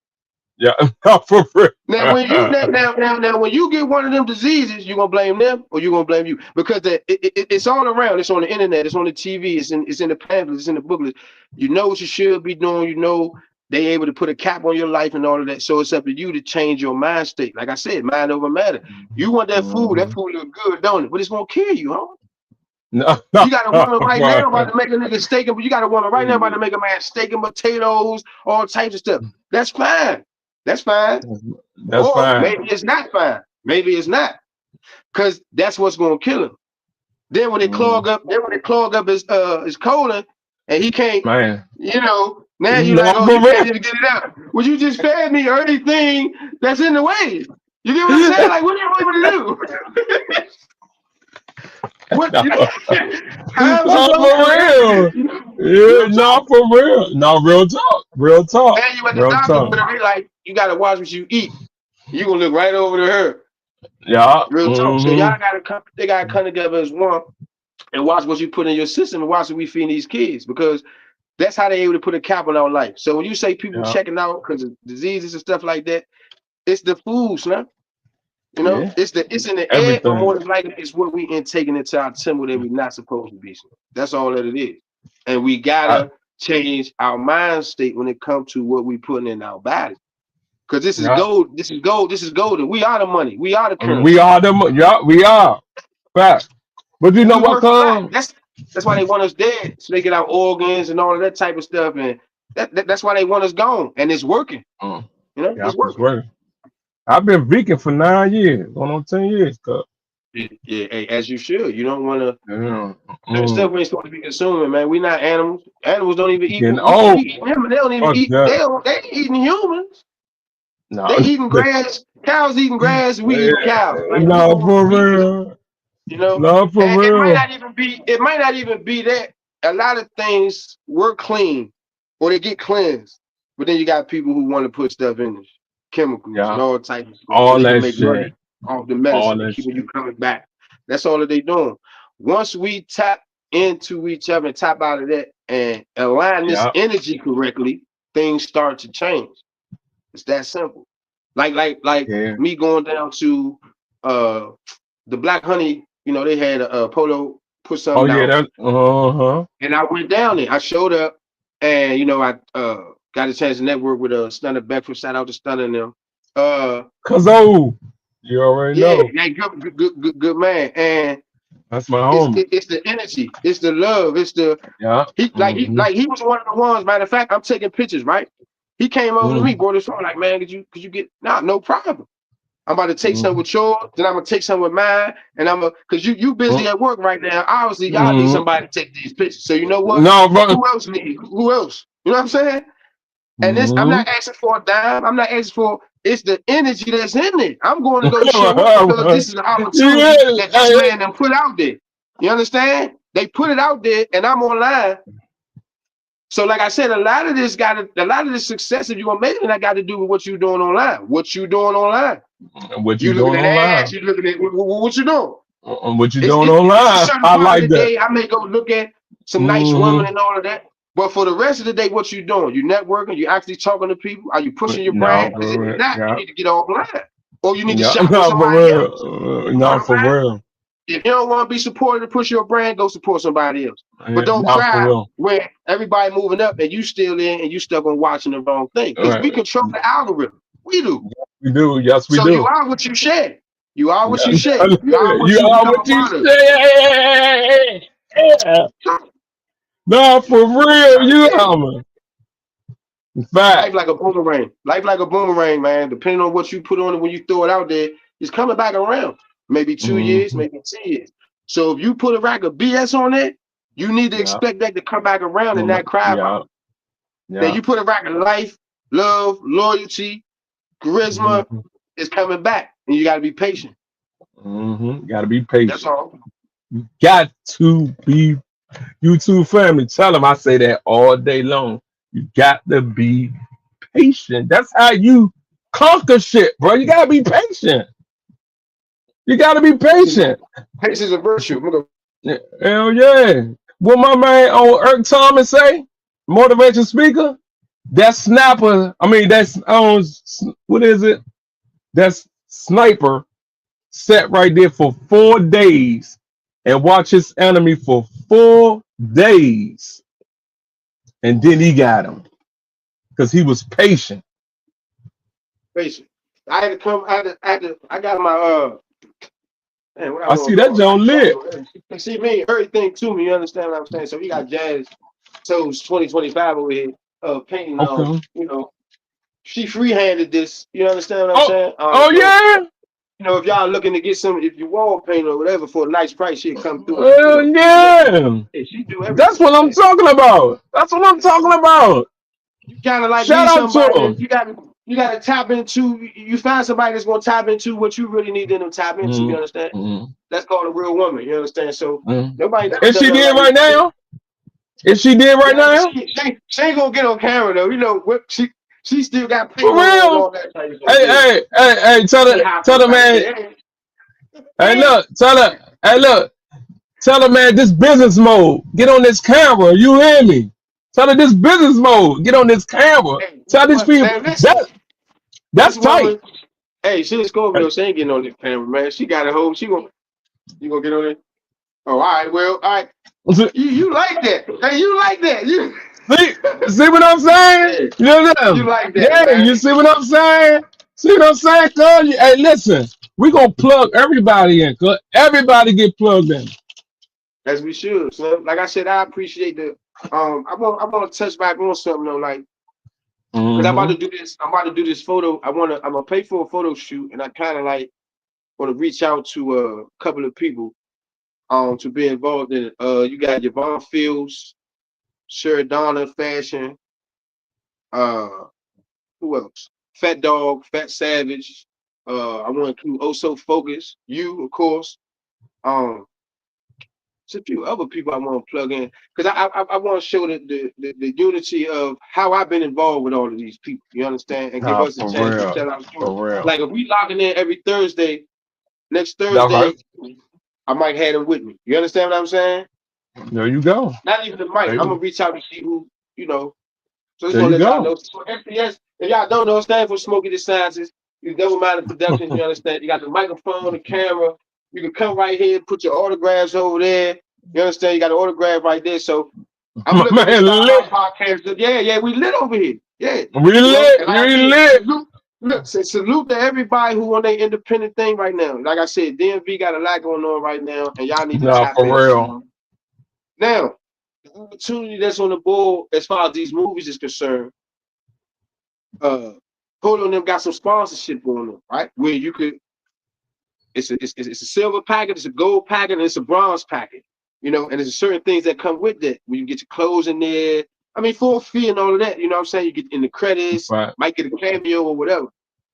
S1: yeah. For real.
S2: Now, when you now when you get one of them diseases, you gonna blame them or you gonna blame you because it's all around. It's on the internet. It's on the TV. It's in the pamphlets. It's in the booklets. You know what you should be doing. You know they able to put a cap on your life and all of that. So it's up to you to change your mind state. Like I said, mind over matter. You want that food. That
S1: Mhm.
S2: food look good, don't it? But it's gonna kill you, huh?
S1: No,
S2: You got a woman right
S1: bro.
S2: now about to make a nigga steak and you got a woman right now about to make a man steak and potatoes, all types of stuff. That's fine. That's fine.
S1: That's
S2: Or
S1: fine,
S2: maybe it's not fine. Maybe it's not. Because that's what's gonna kill him.
S1: mm,
S2: Then when they clog up his colon and he can't,
S1: man.
S2: now you like,
S1: No,
S2: oh,
S1: for
S2: you can't
S1: real.
S2: just get it out. Well, you just fed me everything that's in the way. You get what I'm saying? Like, what do you want me to do? What
S1: No,
S2: how's it
S1: no,
S2: gonna
S1: for real.
S2: correct?
S1: Yeah,
S2: Real
S1: no,
S2: talk.
S1: for real. No, real talk. Real talk.
S2: And you at the
S1: Real
S2: doctor
S1: talk.
S2: with her, they like, you gotta watch what you eat. You gonna look right over to her.
S1: Yeah.
S2: Real talk. So
S1: Mm-hmm.
S2: y'all gotta come, they gotta come together as one and watch what you put in your system and watch what we feed these kids because that's how they're able to put a cap on our life. So when you say people
S1: Yeah.
S2: checking out because of diseases and stuff like that, it's the foods, man. You know,
S1: Yeah.
S2: it's in the air, or more
S1: Everything.
S2: than likely, it's what we intaking into our temple that we're not supposed to be. So that's all that it is. And we
S1: I,
S2: gotta change our mind state when it comes to what we putting in our body. Because this is
S1: yeah.
S2: gold, this is gold, this is golden. We are the money, we are the
S1: We
S2: currency.
S1: are them. Yeah, we are. Fact. But you
S2: And
S1: know
S2: we
S1: what,
S2: worth a lot.
S1: come?
S2: That's why they want us dead, so they get our organs and all of that type of stuff. And that's why they want us gone. And it's working. You know,
S1: Yeah,
S2: it's
S1: it's
S2: working.
S1: working. I've been vegan for 9 years, going on 10 years. Cause,
S2: Yeah, hey, as you should. You don't want to.
S1: yeah,
S2: Certain stuff we ain't supposed to be consuming, man. We not animals. Animals don't even eat
S1: getting
S2: what we
S1: old.
S2: eat. Them, they don't even
S1: Fuck
S2: eat.
S1: that.
S2: They ain't eating humans.
S1: No,
S2: They eating grass. Cows eating grass. And we eating cows. Like who
S1: no,
S2: gonna
S1: for
S2: beat it?
S1: real.
S2: You know,
S1: No, for
S2: and it might
S1: real.
S2: not even be. It might not even be that. A lot of things were clean, or they get cleansed. But then you got people who want to put stuff in this, chemicals and
S1: Yeah,
S2: all types of stuff, so
S1: all
S2: they can
S1: that
S2: make
S1: shit.
S2: money off the
S1: All
S2: medicine and
S1: that
S2: keeping you
S1: shit.
S2: coming back. That's all that they doing. Once we tap into each other and tap out of that and align this
S1: Yeah,
S2: energy correctly, things start to change. It's that simple. Like
S1: yeah.
S2: me going down to uh the Black Honey, they had a Polo put
S1: Oh
S2: something
S1: yeah,
S2: out,
S1: that. Uh-huh.
S2: and I went down there. I showed up, and I got a chance to network with Stunner Beckford. Shout out to Stunner and them. Uh,
S1: Cause oh, you already
S2: yeah,
S1: know.
S2: yeah, good man. And
S1: That's my
S2: It's
S1: homie.
S2: it's the energy, it's the love, it's the
S1: Yeah.
S2: he was one of the ones. Matter of fact, I'm taking pictures, right? He came over to me,
S1: Mm-hmm.
S2: brought his phone, like, man, could you get no problem. I'm about to take some
S1: Mm-hmm.
S2: with yours, then I'm gonna take some with mine, and I'm gonna cause you busy at work right now. Obviously, y'all need
S1: Mm-hmm.
S2: somebody to take these pictures. So you know what?
S1: No, bro.
S2: Who else need? Who else? You know what I'm saying? And this, I'm
S1: Mm-hmm.
S2: not asking for a dime. I'm not asking for. It's the energy that's in it. I'm going to go show up because this is an
S1: Yeah.
S2: opportunity that this
S1: Hey,
S2: man done put out there. You understand? They put it out there, and I'm online. So, like I said, a lot of this success, if you're gonna make it, that got to do with what you're doing online. What you doing online?
S1: what you
S2: You looking
S1: doing
S2: at
S1: online?
S2: ads? You looking at what you doing?
S1: What you
S2: It's,
S1: doing
S2: it's a
S1: online?
S2: certain
S1: I
S2: part of
S1: like
S2: the
S1: that.
S2: day I may go look at some nice women
S1: Mm-hmm.
S2: and all of that. But for the rest of the day, what you doing? You networking? You actually talking to people? Are you pushing your
S1: No,
S2: brand? Because if
S1: for
S2: you're
S1: real.
S2: not, you
S1: Yeah.
S2: need to get offline. Or you need to
S1: Yeah.
S2: shop with
S1: No, for
S2: somebody else.
S1: real.
S2: You know
S1: No,
S2: what
S1: for
S2: I'm saying?
S1: real.
S2: If you don't want to be supported to push your brand, go support somebody else. But
S1: Yeah,
S2: don't
S1: not for
S2: cry
S1: real.
S2: when everybody moving up and you still in and you stuck on watching the wrong thing.
S1: All
S2: Because
S1: right.
S2: we control the algorithm. We do.
S1: We do. Yes, we
S2: So you
S1: do.
S2: are what you share. You are what
S1: Yeah.
S2: you share. You are what
S1: You
S2: you
S1: are
S2: become a
S1: what you
S2: part of.
S1: say. No, for real.
S2: I
S1: You
S2: tell you.
S1: are. In fact.
S2: Life like a boomerang. Life like a boomerang, man. Depending on what you put on it when you throw it out there, it's coming back around. Maybe 2 years,
S1: Mm-hmm.
S2: maybe 10 years. So if you put a rack of BS on it, you need to
S1: Yeah.
S2: expect that to come back around and not cry
S1: Yeah.
S2: about it. Now
S1: Yeah.
S2: you put a rack of life, love, loyalty, charisma,
S1: Mm-hmm.
S2: it's coming back. And you gotta be patient.
S1: Mm-hmm. Got to be
S2: That's
S1: patient.
S2: all.
S1: Got to be. You two family. Tell them I say that all day long. You got to be patient. That's how you conquer shit, bro. You got to be patient. You got to be patient.
S2: Patience is a virtue. I'm gonna
S1: Hell yeah. What my man on Irk Thomas say? Motivation speaker? That snapper, I mean, what is it? That's sniper sat right there for 4 days and watch his enemy for 4 days. And then he got him because he was patient.
S2: patient. I had to come. I got my man, what I
S1: I
S2: want
S1: see
S2: to
S1: that
S2: call it?
S1: John lit.
S2: See, me, everything to me. You understand what I'm saying? So we got Jazz Toes 2025 over here, painting.
S1: Okay.
S2: She free-handed this. You understand what I'm
S1: Oh,
S2: saying?
S1: oh
S2: So
S1: yeah.
S2: if y'all looking to get some, if you wall paint or whatever for a nice price, she'll come through and
S1: Oh yeah.
S2: yeah, she do
S1: That's
S2: everything.
S1: what I'm
S2: Man.
S1: talking about. That's what I'm talking about.
S2: You kind of like
S1: Shout
S2: need
S1: out to
S2: somebody that
S1: him.
S2: you got to tap into. You find somebody that's gonna tap into what you really need them to tap into. You
S1: Mm,
S2: understand?
S1: mm,
S2: That's called a real woman. You understand? So
S1: mm.
S2: nobody never
S1: Is
S2: done
S1: she
S2: nothing
S1: did
S2: like this
S1: right
S2: before.
S1: now? Is she did right
S2: Yeah, but
S1: now?
S2: she ain't gonna get on camera though. You know what? She still got
S1: For
S2: paint on and
S1: real?
S2: all that type of stuff.
S1: Hey,
S2: Yeah,
S1: hey, hey, hey,
S2: she hot
S1: tell
S2: for
S1: her
S2: type
S1: man.
S2: shit.
S1: Hey,
S2: Hey,
S1: look, tell her. Hey, look, tell her man. This business mode. Get on this camera. You hear me? Tell her this business mode. Get on this camera.
S2: hey,
S1: Tell these people
S2: man, listen,
S1: that
S2: this
S1: that's tight.
S2: woman. Hey, she's a Scorpio. She ain't getting on this camera, man. She got a hold. You gonna get on it? Oh, all right. Well, all right. You like that? Hey, you like that? You
S1: See, see what I'm saying?
S2: hey,
S1: You know what
S2: you
S1: I'm
S2: like that,
S1: Yeah,
S2: man?
S1: you see what I'm saying? See what I'm saying, cuz? Hey, listen, we gonna plug everybody in, cuz everybody get plugged in.
S2: As we should. So, like I said, I appreciate the. I want to touch back on something though, like. Because I'm about
S1: Mm-hmm.
S2: to do this. I'm about to do this photo. I'm gonna pay for a photo shoot, and I kind of like want to reach out to a couple of people to be involved in it. You got Yvonne Fields, Donna Fashion, uh, who else? Fat Dog, Fat Savage. I want to include Also Focus, you of course. Um, There's a few other people I want to plug in because I want to show the unity of how I've been involved with all of these people. You understand? And give
S1: Nah,
S2: us a
S1: for
S2: chance to
S1: real.
S2: tell our story.
S1: For real.
S2: Like if we locking in every Thursday, next
S1: That's right.
S2: Thursday, I might have them with me. You understand what I'm saying?
S1: There you go.
S2: Not even the mic.
S1: There
S2: I'm
S1: you,
S2: gonna reach out to see who, you know. So I just
S1: there
S2: want
S1: you
S2: to let y'all
S1: go.
S2: know. So FPS, if y'all don't know, it stands for Smokey the Sciences. You double-minded production. You understand? You got the microphone, the camera. You can come right here, put your autographs over there. You understand? You got an autograph right there. So I'm
S1: My
S2: looking to
S1: man
S2: start my
S1: lit.
S2: podcast. Yeah, we lit over here. Yeah,
S1: We
S2: you know,
S1: lit.
S2: and like I
S1: You
S2: said,
S1: lit.
S2: Look, salute to everybody who on their independent thing right now. Like I said, DMV got a lot going on right now, and y'all need to
S1: No,
S2: tap
S1: for
S2: in.
S1: real.
S2: Now, the opportunity that's on the board as far as these movies is concerned, Polo and them got some sponsorship going on, right? Where you could, it's a silver packet, it's a gold packet, and it's a bronze packet. You know, and there's certain things that come with that. When you get your clothes in there, I mean, for a fee and all of that, you know what I'm saying? You get in the credits,
S1: Right.
S2: might get a cameo or whatever.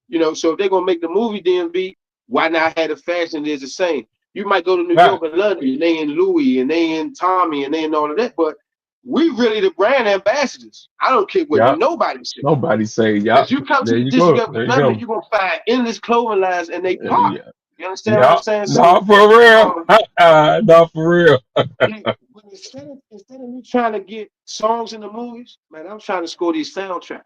S2: You know, so if they're gonna make the movie DMV, why not have the fashion is the same? You might go to New
S1: Right.
S2: York and London, and they in Louis, and they in Tommy, and they in all of that, but we really the brand ambassadors. I don't care what
S1: Yep.
S2: nobody says.
S1: Nobody say,
S2: Because
S1: yep.
S2: you come to
S1: There
S2: the
S1: you go.
S2: district of
S1: There you
S2: Columbia,
S1: go.
S2: you're gonna find endless clothing lines and they pop.
S1: Yeah.
S2: You understand what I'm
S1: Yep.
S2: saying? So
S1: No, for real.
S2: um
S1: No, for real.
S2: instead of me trying to get songs in the movies, man, I'm trying to score these soundtracks.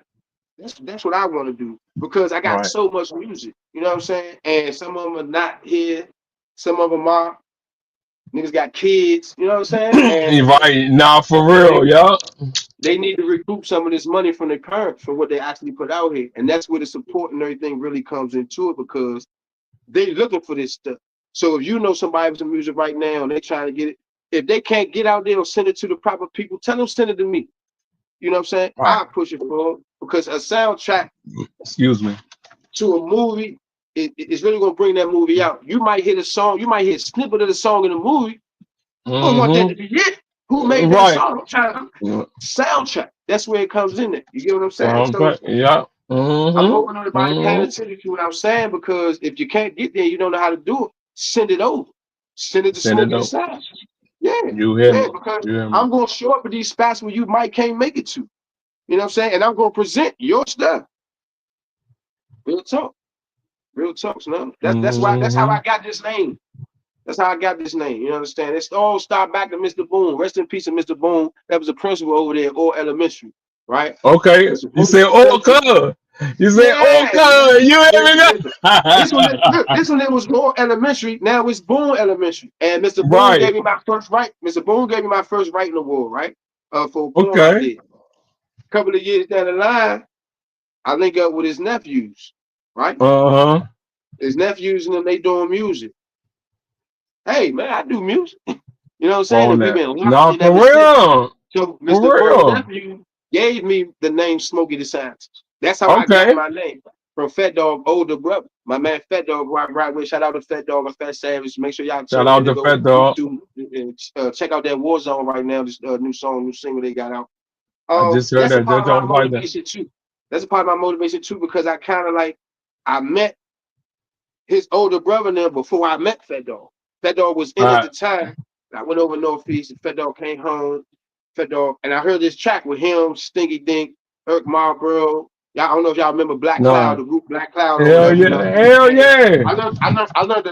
S2: That's what I want to do because I got
S1: Right.
S2: so much music. You know what I'm saying? And some of them are not here, some of them are. Niggas got kids. You know what I'm saying?
S1: You
S2: And
S1: right. Nah, for
S2: they
S1: real. Yep.
S2: they need to recoup some of this money from their parents for what they actually put out here, and that's where the support and everything really comes into it because they looking for this stuff. So if you know somebody with some music right now and they trying to get it, if they can't get out there or send it to the proper people, tell them send it to me. You know what I'm saying?
S1: Right.
S2: I push it for them because a soundtrack
S1: Excuse me.
S2: to a movie is really gonna bring that movie out. You might hear the song, you might hear a snippet of the song in the movie. I don't want that to
S1: Mm-hmm.
S2: be it. Who made that
S1: Right.
S2: song? I'm trying to soundtrack. That's where it comes in there. You get what I'm saying? So
S1: Soundtrack. Yep.
S2: I'm
S1: Mm-hmm.
S2: hoping everybody paying
S1: Mm-hmm.
S2: attention to what I'm saying because if you can't get there, you don't know how to do it. Send it over. Send it to
S1: Send it
S2: Smokey the
S1: up.
S2: Sound. Yeah,
S1: You hear
S2: yeah,
S1: me?
S2: because
S1: You hear me?
S2: I'm gonna show up at these spots where you might can't make it to. You know what I'm saying? And I'm gonna present your stuff. Real talk. Real talks, man. That's how
S1: Mm-hmm.
S2: I got this name. That's how I got this name. You understand? It's all start back to Mr. Boone. Rest in peace of Mr. Boone. That was a principal over there at All Elementary, right?
S1: Okay.
S2: Mr.
S1: You
S2: Boone
S1: said
S2: was a
S1: all
S2: principal.
S1: color. You said all
S2: Yeah,
S1: color. You hear me?
S2: listen. This one it was All Elementary. Now it's Boone Elementary. And Mr. Boone
S1: Right.
S2: gave me my first right. Mr. Boone gave me my first writing award, right? For a poem I
S1: Okay.
S2: did. A couple of years down the line, I link up with his nephews, right?
S1: Uh-huh.
S2: His nephews and them, they doing music. Hey, man, I do music. You know what I'm saying?
S1: On
S2: And we've
S1: that.
S2: been locked
S1: No,
S2: in
S1: for
S2: ever since.
S1: real.
S2: So
S1: For
S2: Mr. Boone
S1: real.
S2: nephew gave me the name Smokey the Scientist. That's how I got
S1: Okay.
S2: my name from Fat Dog older brother. My man Fat Dog, right with. Shout out to Fat Dog and Fat Savage. Make sure y'all
S1: Shout
S2: tune in
S1: out
S2: and
S1: to
S2: go
S1: Fat
S2: to
S1: Dog.
S2: YouTube and check out that War Zone right now. This new song, new single they got out.
S1: I just heard
S2: That's a
S1: that.
S2: part
S1: That
S2: of my
S1: was like that.
S2: motivation too. That's a part of my motivation too because I kind of like I met his older brother there before I met Fat Dog. Fat Dog was in at
S1: Right.
S2: the time. I went over Northeast and Fat Dog came home. Fat Dog, and I heard this track with him, Stinky Dink, Irk Marlboro. Y'all, I don't know if y'all remember Black Cloud,
S1: No.
S2: the group Black Cloud or
S1: Hell
S2: whatever, you
S1: yeah.
S2: know.
S1: Hell
S2: And
S1: yeah.
S2: I learned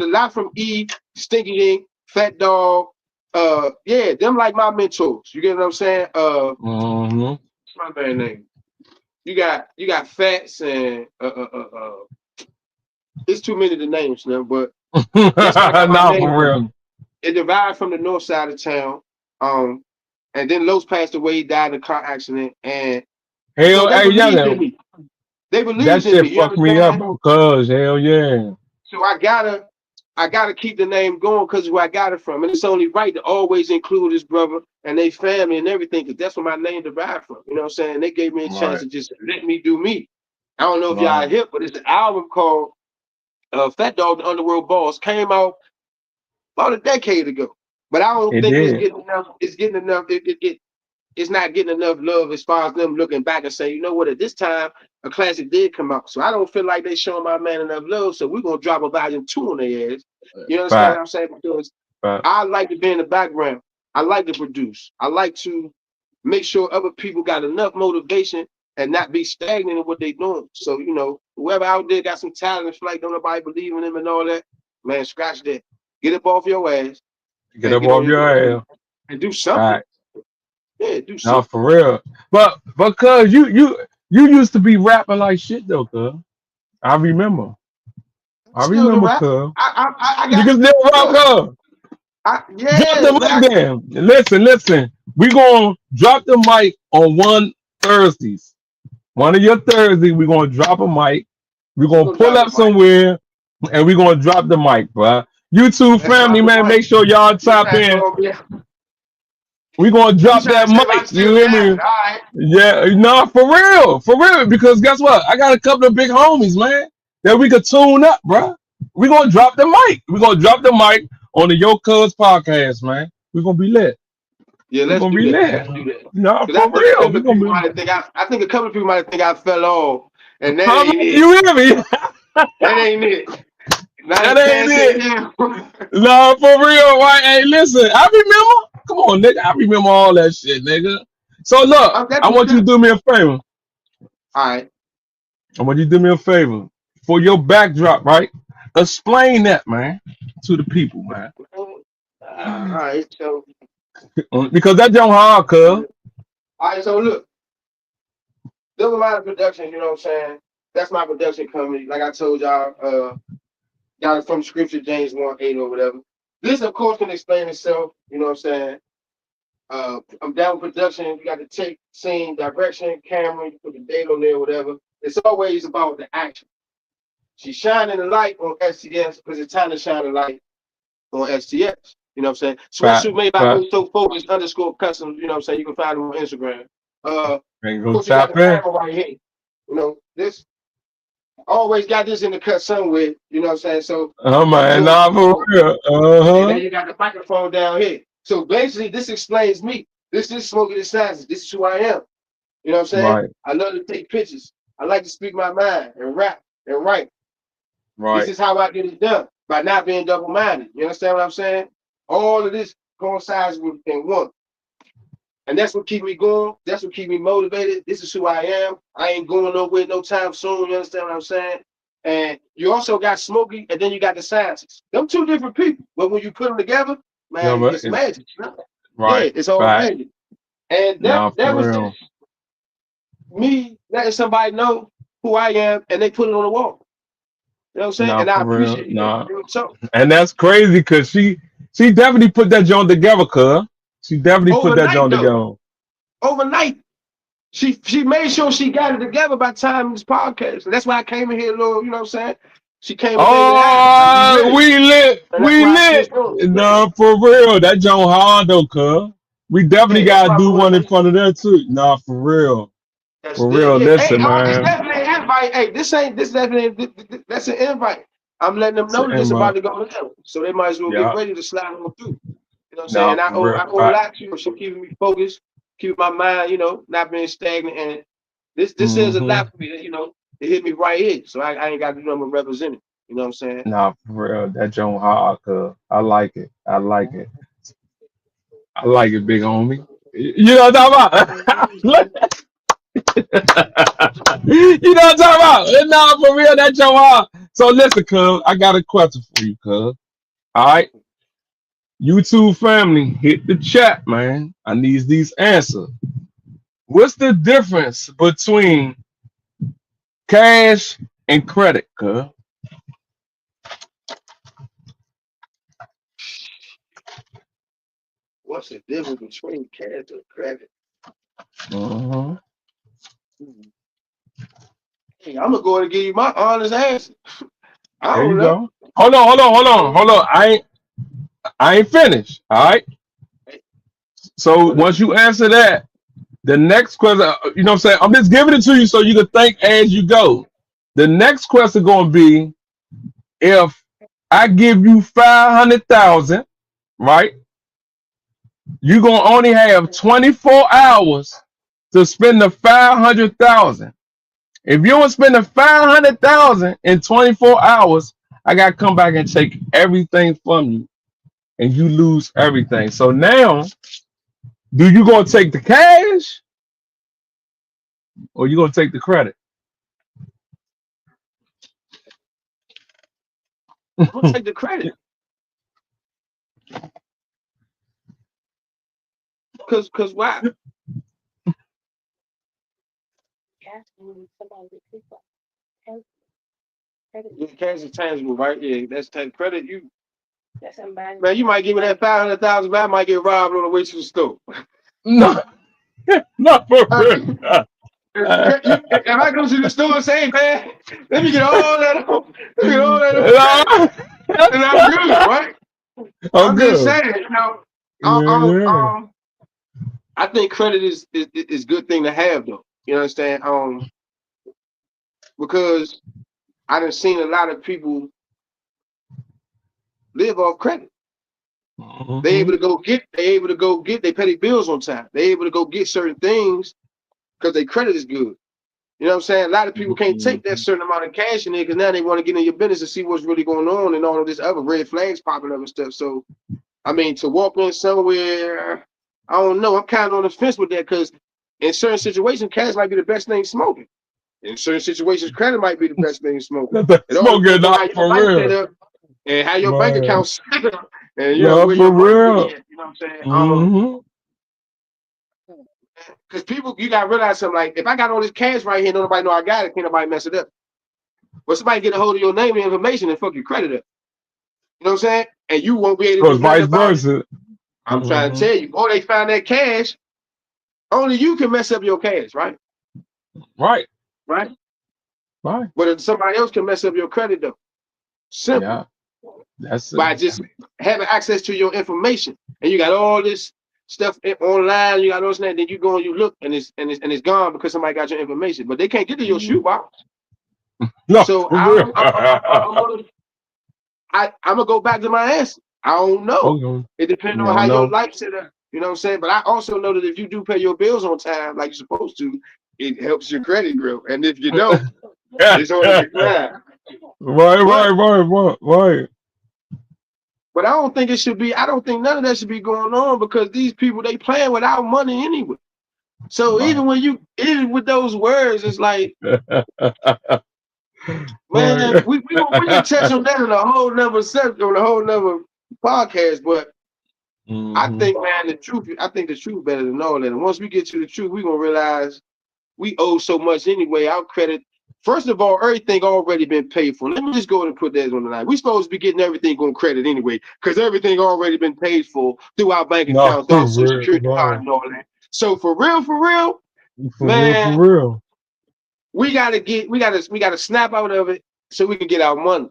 S2: a lot from E, Stinky Dink, Fat Dog. Yeah, them like my mentors. You get what I'm saying?
S1: Mm-hmm.
S2: What's my man name? You got Fats and it's too many to names now, but that's where I got my
S1: Nah,
S2: name
S1: for
S2: from.
S1: real.
S2: It derived from the north side of town. Um, and then Los passed away, he died in a car accident. And so
S1: Hell,
S2: they
S1: hey, yeah,
S2: believed in me. They
S1: that
S2: believed in me.
S1: shit
S2: You
S1: fucked me up,
S2: understand?
S1: bro. Cause hell yeah.
S2: So I gotta keep the name going because where I got it from. And it's only right to always include his brother and their family and everything, because that's where my name derived from. You know what I'm saying? They gave me a chance
S1: Right.
S2: to just let me do me. I don't know if y'all
S1: Right.
S2: hip, but it's an album called Fat Dog the Underworld Boss. Came out about a decade ago. But I don't
S1: It
S2: think it's
S1: did.
S2: getting enough. It's getting enough. It's not getting enough love as far as them looking back and saying, you know what, at this time a classic did come out. So I don't feel like they showing my man enough love. So we're gonna drop a volume 2 on their ass. You understand what
S1: Fact.
S2: I'm saying? Because
S1: Fact.
S2: I like to be in the background. I like to produce. I like to make sure other people got enough motivation and not be stagnant in what they're doing. So, whoever out there got some talent, it's like don't nobody believe in them and all that, man, scratch that. Get up off your ass
S1: Get
S2: and
S1: up
S2: get on
S1: off
S2: your
S1: your
S2: way
S1: ass.
S2: and do something.
S1: Fact.
S2: Yeah, do
S1: No,
S2: something.
S1: for real. But cuz you used to be rapping like shit though, cuz. I remember. I
S2: Still the
S1: remember,
S2: rap.
S1: cuz.
S2: I
S1: You
S2: got
S1: can still rap,
S2: look.
S1: cuz. Drop
S2: Yeah,
S1: the
S2: man.
S1: mic then. Listen. We gonna drop the mic on one Thursdays. One of your Thursday, we're gonna drop a mic. We're
S2: We
S1: gonna
S2: gonna
S1: pull
S2: drop
S1: up
S2: the mic.
S1: somewhere and we're gonna drop the mic, bro. YouTube
S2: Let's
S1: family,
S2: drop the
S1: man,
S2: mic.
S1: make sure y'all
S2: This
S1: tap
S2: ain't
S1: in.
S2: gonna be.
S1: We're gonna
S2: You
S1: drop
S2: trying
S1: that
S2: to say if I'm
S1: mic. You
S2: still
S1: hear
S2: laughing?
S1: me?
S2: All right.
S1: Yeah, no, for real. Because guess what? I got a couple of big homies, man, that we could tune up, bro. We're gonna drop the mic. We're gonna drop the mic on the Yocuzpodcast, man. We're gonna be lit.
S2: Yeah,
S1: We're
S2: let's
S1: gonna
S2: do
S1: be
S2: that.
S1: lit.
S2: Let's do that.
S1: No,
S2: Because I
S1: for
S2: think a
S1: real.
S2: couple
S1: We're
S2: of
S1: gonna
S2: people
S1: be.
S2: might think I think a couple of people might think I fell off, and that
S1: How
S2: ain't
S1: many
S2: it.
S1: you hear me?
S2: That ain't it. Now
S1: That
S2: you can't
S1: ain't
S2: say
S1: it.
S2: now.
S1: No, for real. Right? Hey, listen, I remember. Come on, nigga. I remember all that shit, nigga. So look,
S2: That's
S1: I
S2: for
S1: want you
S2: sure.
S1: to do me a favor.
S2: All right.
S1: I want you to do me a favor. For your backdrop, right? Explain that, man, to the people, man.
S2: All right. So,
S1: Because that don't hard, cuz.
S2: all right. So look, Double Line Production. You know what I'm saying? That's my production company. Like I told y'all, got it from Scripture James 1:8 or whatever. This, of course, can explain itself. You know what I'm saying? I'm down with production. You got to take scene, direction, camera, you put the date on there, whatever. It's always about the action. She's shining the light on STS because it's time to shine the light on STS. You know what I'm saying?
S1: Fact,
S2: Sweatsuit made by
S1: fact.
S2: Go So Focus _ customs. You know what I'm saying? You can find them on Instagram. Of
S1: Ain't gonna
S2: course, you got
S1: tap
S2: the
S1: in.
S2: camera right here. You know, this always got this in the cut somewhere. You know what I'm saying? So
S1: Oh
S2: I'm
S1: man,
S2: doing
S1: nah, for
S2: it.
S1: real.
S2: And then
S1: Uh-huh.
S2: you got the microphone down here. So basically, this explains me. This is Smokey the Science. This is who I am. You know what I'm saying?
S1: Right,
S2: I love to take pictures. I like to speak my mind and rap and write. This
S1: right.
S2: is how I get it done by not being double-minded. You understand what I'm saying? All of this coincides in one. And that's what keep me going. That's what keep me motivated. This is who I am. I ain't going nowhere no time soon. You understand what I'm saying? And you also got Smokey, and then you got the scientists. Them two different people. But when you put them together,
S1: No,
S2: man,
S1: but
S2: it's magic. Yeah,
S1: right,
S2: it's all
S1: fact.
S2: magic. And
S1: Nah,
S2: that
S1: for
S2: was
S1: real.
S2: just me letting somebody know who I am, and they put it on the wall. You know what I'm saying?
S1: Nah,
S2: And I
S1: for real.
S2: appreciate that.
S1: Nah.
S2: So
S1: And that's crazy because she definitely put that joint together, cuz. She definitely put that
S2: overnight
S1: joint
S2: though,
S1: together.
S2: overnight, she made sure she got it together by the time this podcast. And that's why I came in here a little, you know what I'm saying? She came and made it happen. Like we
S1: Oh,
S2: lit.
S1: we lit.
S2: And that's
S1: We
S2: why I
S1: lit.
S2: switched on.
S1: Nah, for real. That joint hard though, cuz. We definitely
S2: Yeah, that's
S1: gotta
S2: my
S1: do one in
S2: motivation.
S1: front of that too. Nah, for real.
S2: That's
S1: For
S2: it.
S1: real.
S2: Yeah. Hey,
S1: Listen,
S2: it's
S1: man.
S2: definitely an invite. Hey, this definitely that's an invite. I'm letting them
S1: It's an
S2: know that this about
S1: invite.
S2: to go down. So they might as well get
S1: Yeah.
S2: ready to slide on through. You know what I'm saying?
S1: Nah,
S2: And
S1: for real.
S2: I owe a
S1: Fact.
S2: lot to her. She keeping me focused, keeping my mind, not being stagnant. And this says a
S1: Mm-hmm.
S2: lot for me. It hit me right here. So I ain't got to do nothing but represent it. You know what I'm saying?
S1: Nah, for real. That joint hard, cuz. I like it. I like it. I like it, big homie. You know what I'm talking about? You know what I'm talking about? Nah, for real, that joint hard. So listen, cuz, I got a question for you, cuz. All right. YouTube family, hit the chat, man. I need these answers. What's the difference between cash and credit, cuz?
S2: What's the difference between cash and credit?
S1: Uh-huh.
S2: Hey, I'm gonna go ahead and give you my honest answer. I
S1: There
S2: don't
S1: you
S2: know.
S1: go. Hold on. I ain't finished. All right. So
S2: Okay.
S1: once you answer that, the next question, you know what I'm saying? I'm just giving it to you so you can think as you go. The next question gonna be if I give you 500,000, right? You're gonna only have 24 hours to spend the 500,000. If you don't spend the 500,000 in 24 hours, I gotta come back and take everything from you, and you lose everything. So now, do you gonna take the cash or you gonna take the credit?
S2: I'm gonna take the credit. Cause why? Yeah, cash is tangible, right? Yeah, that's take credit. Man, you might give me that 500,000, but I might get robbed on the way to the store.
S1: No, not for
S2: I
S1: real.
S2: mean, If I go to the store and say, man, let me get all that, let me get all that, and I'm good, right?
S1: I'm
S2: I'm just
S1: good.
S2: saying, you know,
S1: Yeah.
S2: I think credit is good thing to have though. You understand? Because I done seen a lot of people live off credit. They able to go get, they pay their bills on time. They able to go get certain things because their credit is good. You know what I'm saying? A lot of people can't take that certain amount of cash in there because now they want to get in your business and see what's really going on and all of this other red flags popping up and stuff. So, I mean, to walk in somewhere, I don't know. I'm kind of on the fence with that because in certain situations, cash might be the best thing smoking. In certain situations, credit might be the best thing smoking. It all
S1: Smoking
S2: depends on how
S1: not
S2: your
S1: for
S2: life set
S1: real.
S2: up and how your bank
S1: Man.
S2: account set up and, you know,
S1: Not
S2: where
S1: for
S2: your money really
S1: real.
S2: at. You know what I'm saying?
S1: Mm-hmm.
S2: Because people, you got to realize something like, if I got all this cash right here, nobody know I got it, can't nobody mess it up. But somebody get a hold of your name and information and fuck your credit up. You know what I'm saying? And you won't be able to
S1: Goes
S2: do nothing
S1: vice
S2: about it.
S1: versa.
S2: I'm trying to tell you, or they find that cash, only you can mess up your cash, right?
S1: Right.
S2: Right?
S1: Right.
S2: But if somebody else can mess up your credit though. Simple.
S1: Yeah. That's it.
S2: By just having access to your information. And you got all this stuff online, you got all this, and then you go and you look and it's gone because somebody got your information. But they can't get to your shoebox.
S1: No,
S2: So
S1: for real.
S2: I'm gonna go back to my answer. I don't know.
S1: Okay.
S2: It depends on how your life set up. You know what I'm saying? But I also know that if you do pay your bills on time like you're supposed to, it helps your credit grow. And if you don't, it's on the decline.
S1: Right.
S2: But I don't think it should be. I don't think none of that should be going on because these people they playing without money anyway. So
S1: Right.
S2: even with those words, it's like, man,
S1: Right.
S2: we can touch on that in a whole nother subject, on a whole nother podcast. But I think, man, I think the truth better than all that. And once we get to the truth, we're gonna realize we owe so much anyway. Our credit, first of all, everything already been paid for. Let me just go ahead and put that on the line. We supposed to be getting everything on credit anyway, because everything already been paid for through our bank
S1: No,
S2: account, through
S1: for
S2: our social
S1: real.
S2: security card
S1: Right.
S2: and all that. So for real,
S1: For
S2: man,
S1: real.
S2: we gotta snap out of it so we can get our money.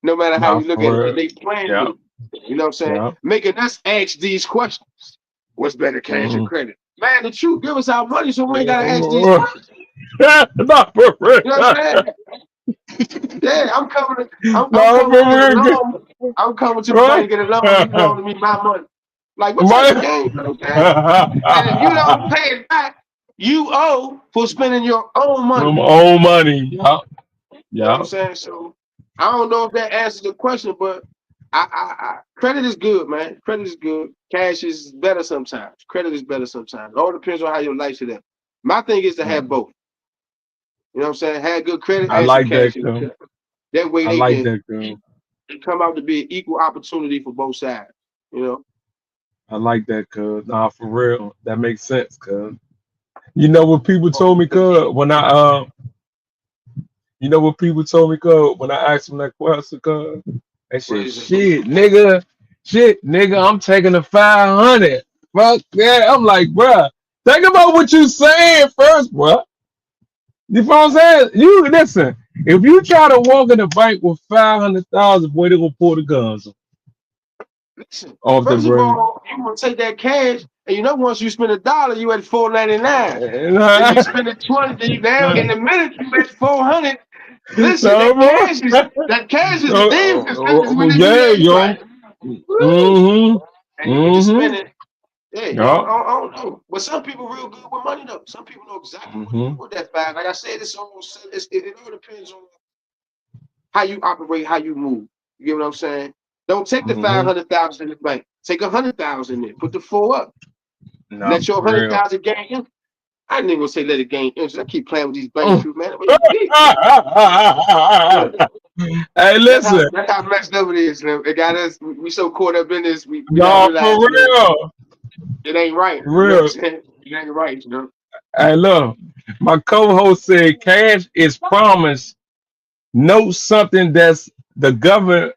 S2: No matter how
S1: No,
S2: you look at
S1: for
S2: it.
S1: real.
S2: And they playing
S1: Yeah.
S2: with it. You know what I'm saying?
S1: Yeah.
S2: Making us ask these questions. What's better, cash or credit? Man, the truth, give us our money so we ain't gotta ask these questions.
S1: Not for real.
S2: You know what I'm saying? Yeah, I'm
S1: Not
S2: coming to get a
S1: for real.
S2: loan. I'm coming to the bank
S1: Right.
S2: to get a loan. You loaning me my money. Like, what type of
S1: Right.
S2: game, okay? And if you don't pay it back, you owe for spending your own money.
S1: From own money. Yeah.
S2: You know what I'm
S1: Yeah.
S2: saying? So I don't know if that answers the question, but credit is good, man. Credit is good. Cash is better sometimes. Credit is better sometimes. It all depends on how your life is. My thing is to have both. You know what I'm saying? Have good credit
S1: I
S2: and some
S1: like that,
S2: cash.
S1: too.
S2: That way
S1: I
S2: they
S1: like
S2: can
S1: that, too.
S2: come out to be an equal opportunity for both sides. You know?
S1: I like that, cuz. Nah, for real. That makes sense, cuz. You know what people told me, cuz, when you know what people told me, cuz, when I asked them that question, cuz? They
S2: What
S1: said,
S2: is it?
S1: shit, nigga, I'm taking the 500. Fuck that. I'm like, bruh, think about what you saying first, bruh. You know what I'm saying? You listen, if you try to walk in the bank with 500,000, boy, they gonna pull the guns
S2: Listen,
S1: off the
S2: first of
S1: brain.
S2: all, you want to take that cash, and you know once you spend $1, you at $4.99. Then you spend a 20, then you now in the minute you at 400. Listen,
S1: No, bro.
S2: that cash is the damn expensive when they do
S1: Yeah,
S2: that. You
S1: yo.
S2: like, woo!
S1: Mm-hmm.
S2: And you get to
S1: Mm-hmm.
S2: spend it. Yeah,
S1: Yeah.
S2: I don't know. But some people real good with money though. Some people know exactly what to do
S1: Mm-hmm.
S2: with that five. Like I said, it all depends on how you operate, how you move. You get what I'm saying? Don't take the
S1: Mm-hmm.
S2: 500,000 in the bank. Take 100,000 in. Put the four up.
S1: Nah,
S2: Let your
S1: for real.
S2: 100,000 gain interest. I didn't even gonna say let it gain interest. I keep playing with these bank people, man.
S1: Hey, listen.
S2: That's how messed up it is. Man. It got us. We so caught up in this. We gotta
S1: No, for
S2: realize that
S1: real.
S2: it ain't right.
S1: For
S2: You know what I'm
S1: real.
S2: saying? It ain't right. You know.
S1: Hey, look. My co-host said cash is promised. Note something that's the government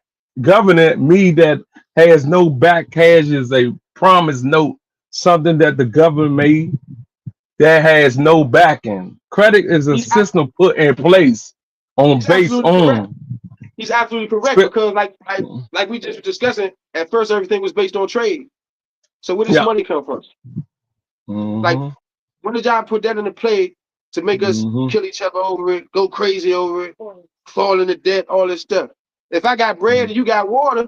S1: me that has no back cash is a promise note. Something that the government made. that has no backing. Credit is a
S2: He's ab-
S1: system put in place on
S2: he's
S1: based
S2: absolutely correct.
S1: on
S2: He's absolutely correct
S1: script.
S2: because like we just were discussing, at first everything was based on trade. So where does
S1: Yeah.
S2: money come from? Like
S1: Mm-hmm.
S2: when did y'all put that into play to make us
S1: Mm-hmm.
S2: kill each other over it, go crazy over it, fall into debt, all this stuff? If I got bread and you got water,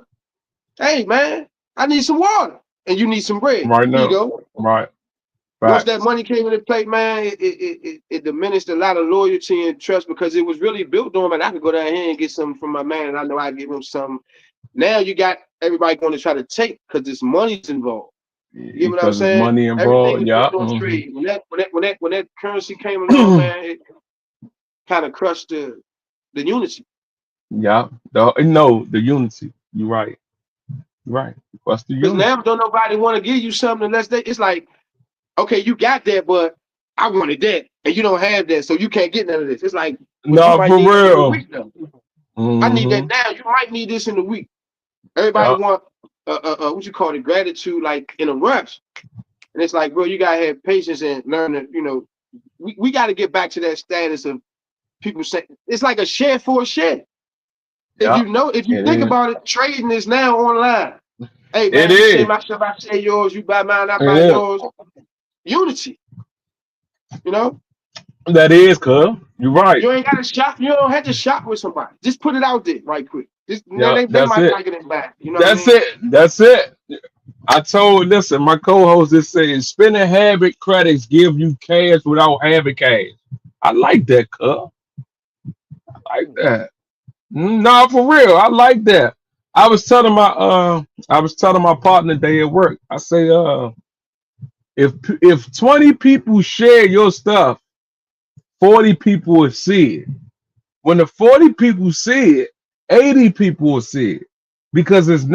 S2: hey man, I need some water and you need some bread.
S1: Right
S2: Here you
S1: now.
S2: go.
S1: Right.
S2: Once that
S1: Facts.
S2: money came into play, man, it diminished a lot of loyalty and trust because it was really built on, man. I could go down here and get something from my man, and I know I give him some. Now you got everybody going to try to take because this money's involved. You get what I'm
S1: Because there's
S2: saying?
S1: money
S2: Everything
S1: involved.
S2: is
S1: Yeah.
S2: based on
S1: Mm-hmm.
S2: trade. When that currency came along, man, it kind of crushed the unity.
S1: Yeah. The unity. You're right. You're right. What's the
S2: Because
S1: unity?
S2: now don't nobody want to give you something unless they. It's like, okay, you got that, but I wanted that, and you don't have that, so you can't get none of this. It's like, but you
S1: No,
S2: might
S1: for
S2: need that in a
S1: real.
S2: week though. I need that
S1: Mm-hmm.
S2: now. You might need this in a week. Everybody
S1: Yeah.
S2: want what you call it, gratitude, like in a rush. And it's like, bro, you gotta have patience and learn to, we got to get back to that status of people saying it's like a share for a share.
S1: Yeah.
S2: If you
S1: It
S2: think
S1: is.
S2: about it, trading is now online. Hey
S1: It
S2: man, you share
S1: is.
S2: my stuff, I share yours. You buy mine, I buy
S1: Yeah.
S2: yours. Unity, you know.
S1: That is, cuz. You're right.
S2: You ain't got to shop. You don't have to shop with somebody. Just put it out there right quick. Just
S1: Yeah.
S2: they
S1: That's
S2: might
S1: it.
S2: like it and back. You know what I
S1: That's
S2: mean?
S1: it. That's it. Listen, my co-host is saying spending habit credits give you cash without having cash. I like that, cuz. I like that. No, for real. I like that. I was telling my partner today at work. I say, if 20 people share your stuff, 40 people will see it. When the 40 people see it, 80 people will see it. Because it's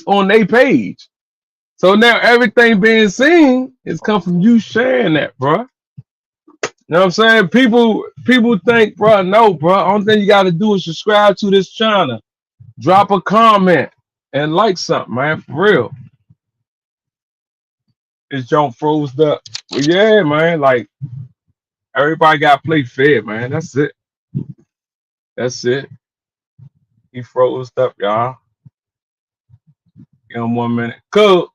S1: on their page. So now everything being seen is come from you sharing that, bro. You know what I'm saying? People think, bro, no, bro. Only thing you got to do is subscribe to this channel, drop a comment, and like something, man. For real, it's junk froze up. But yeah, man. Like everybody got to play fair, man. That's it. That's it. He froze up, y'all. Give him 1 minute. Cool.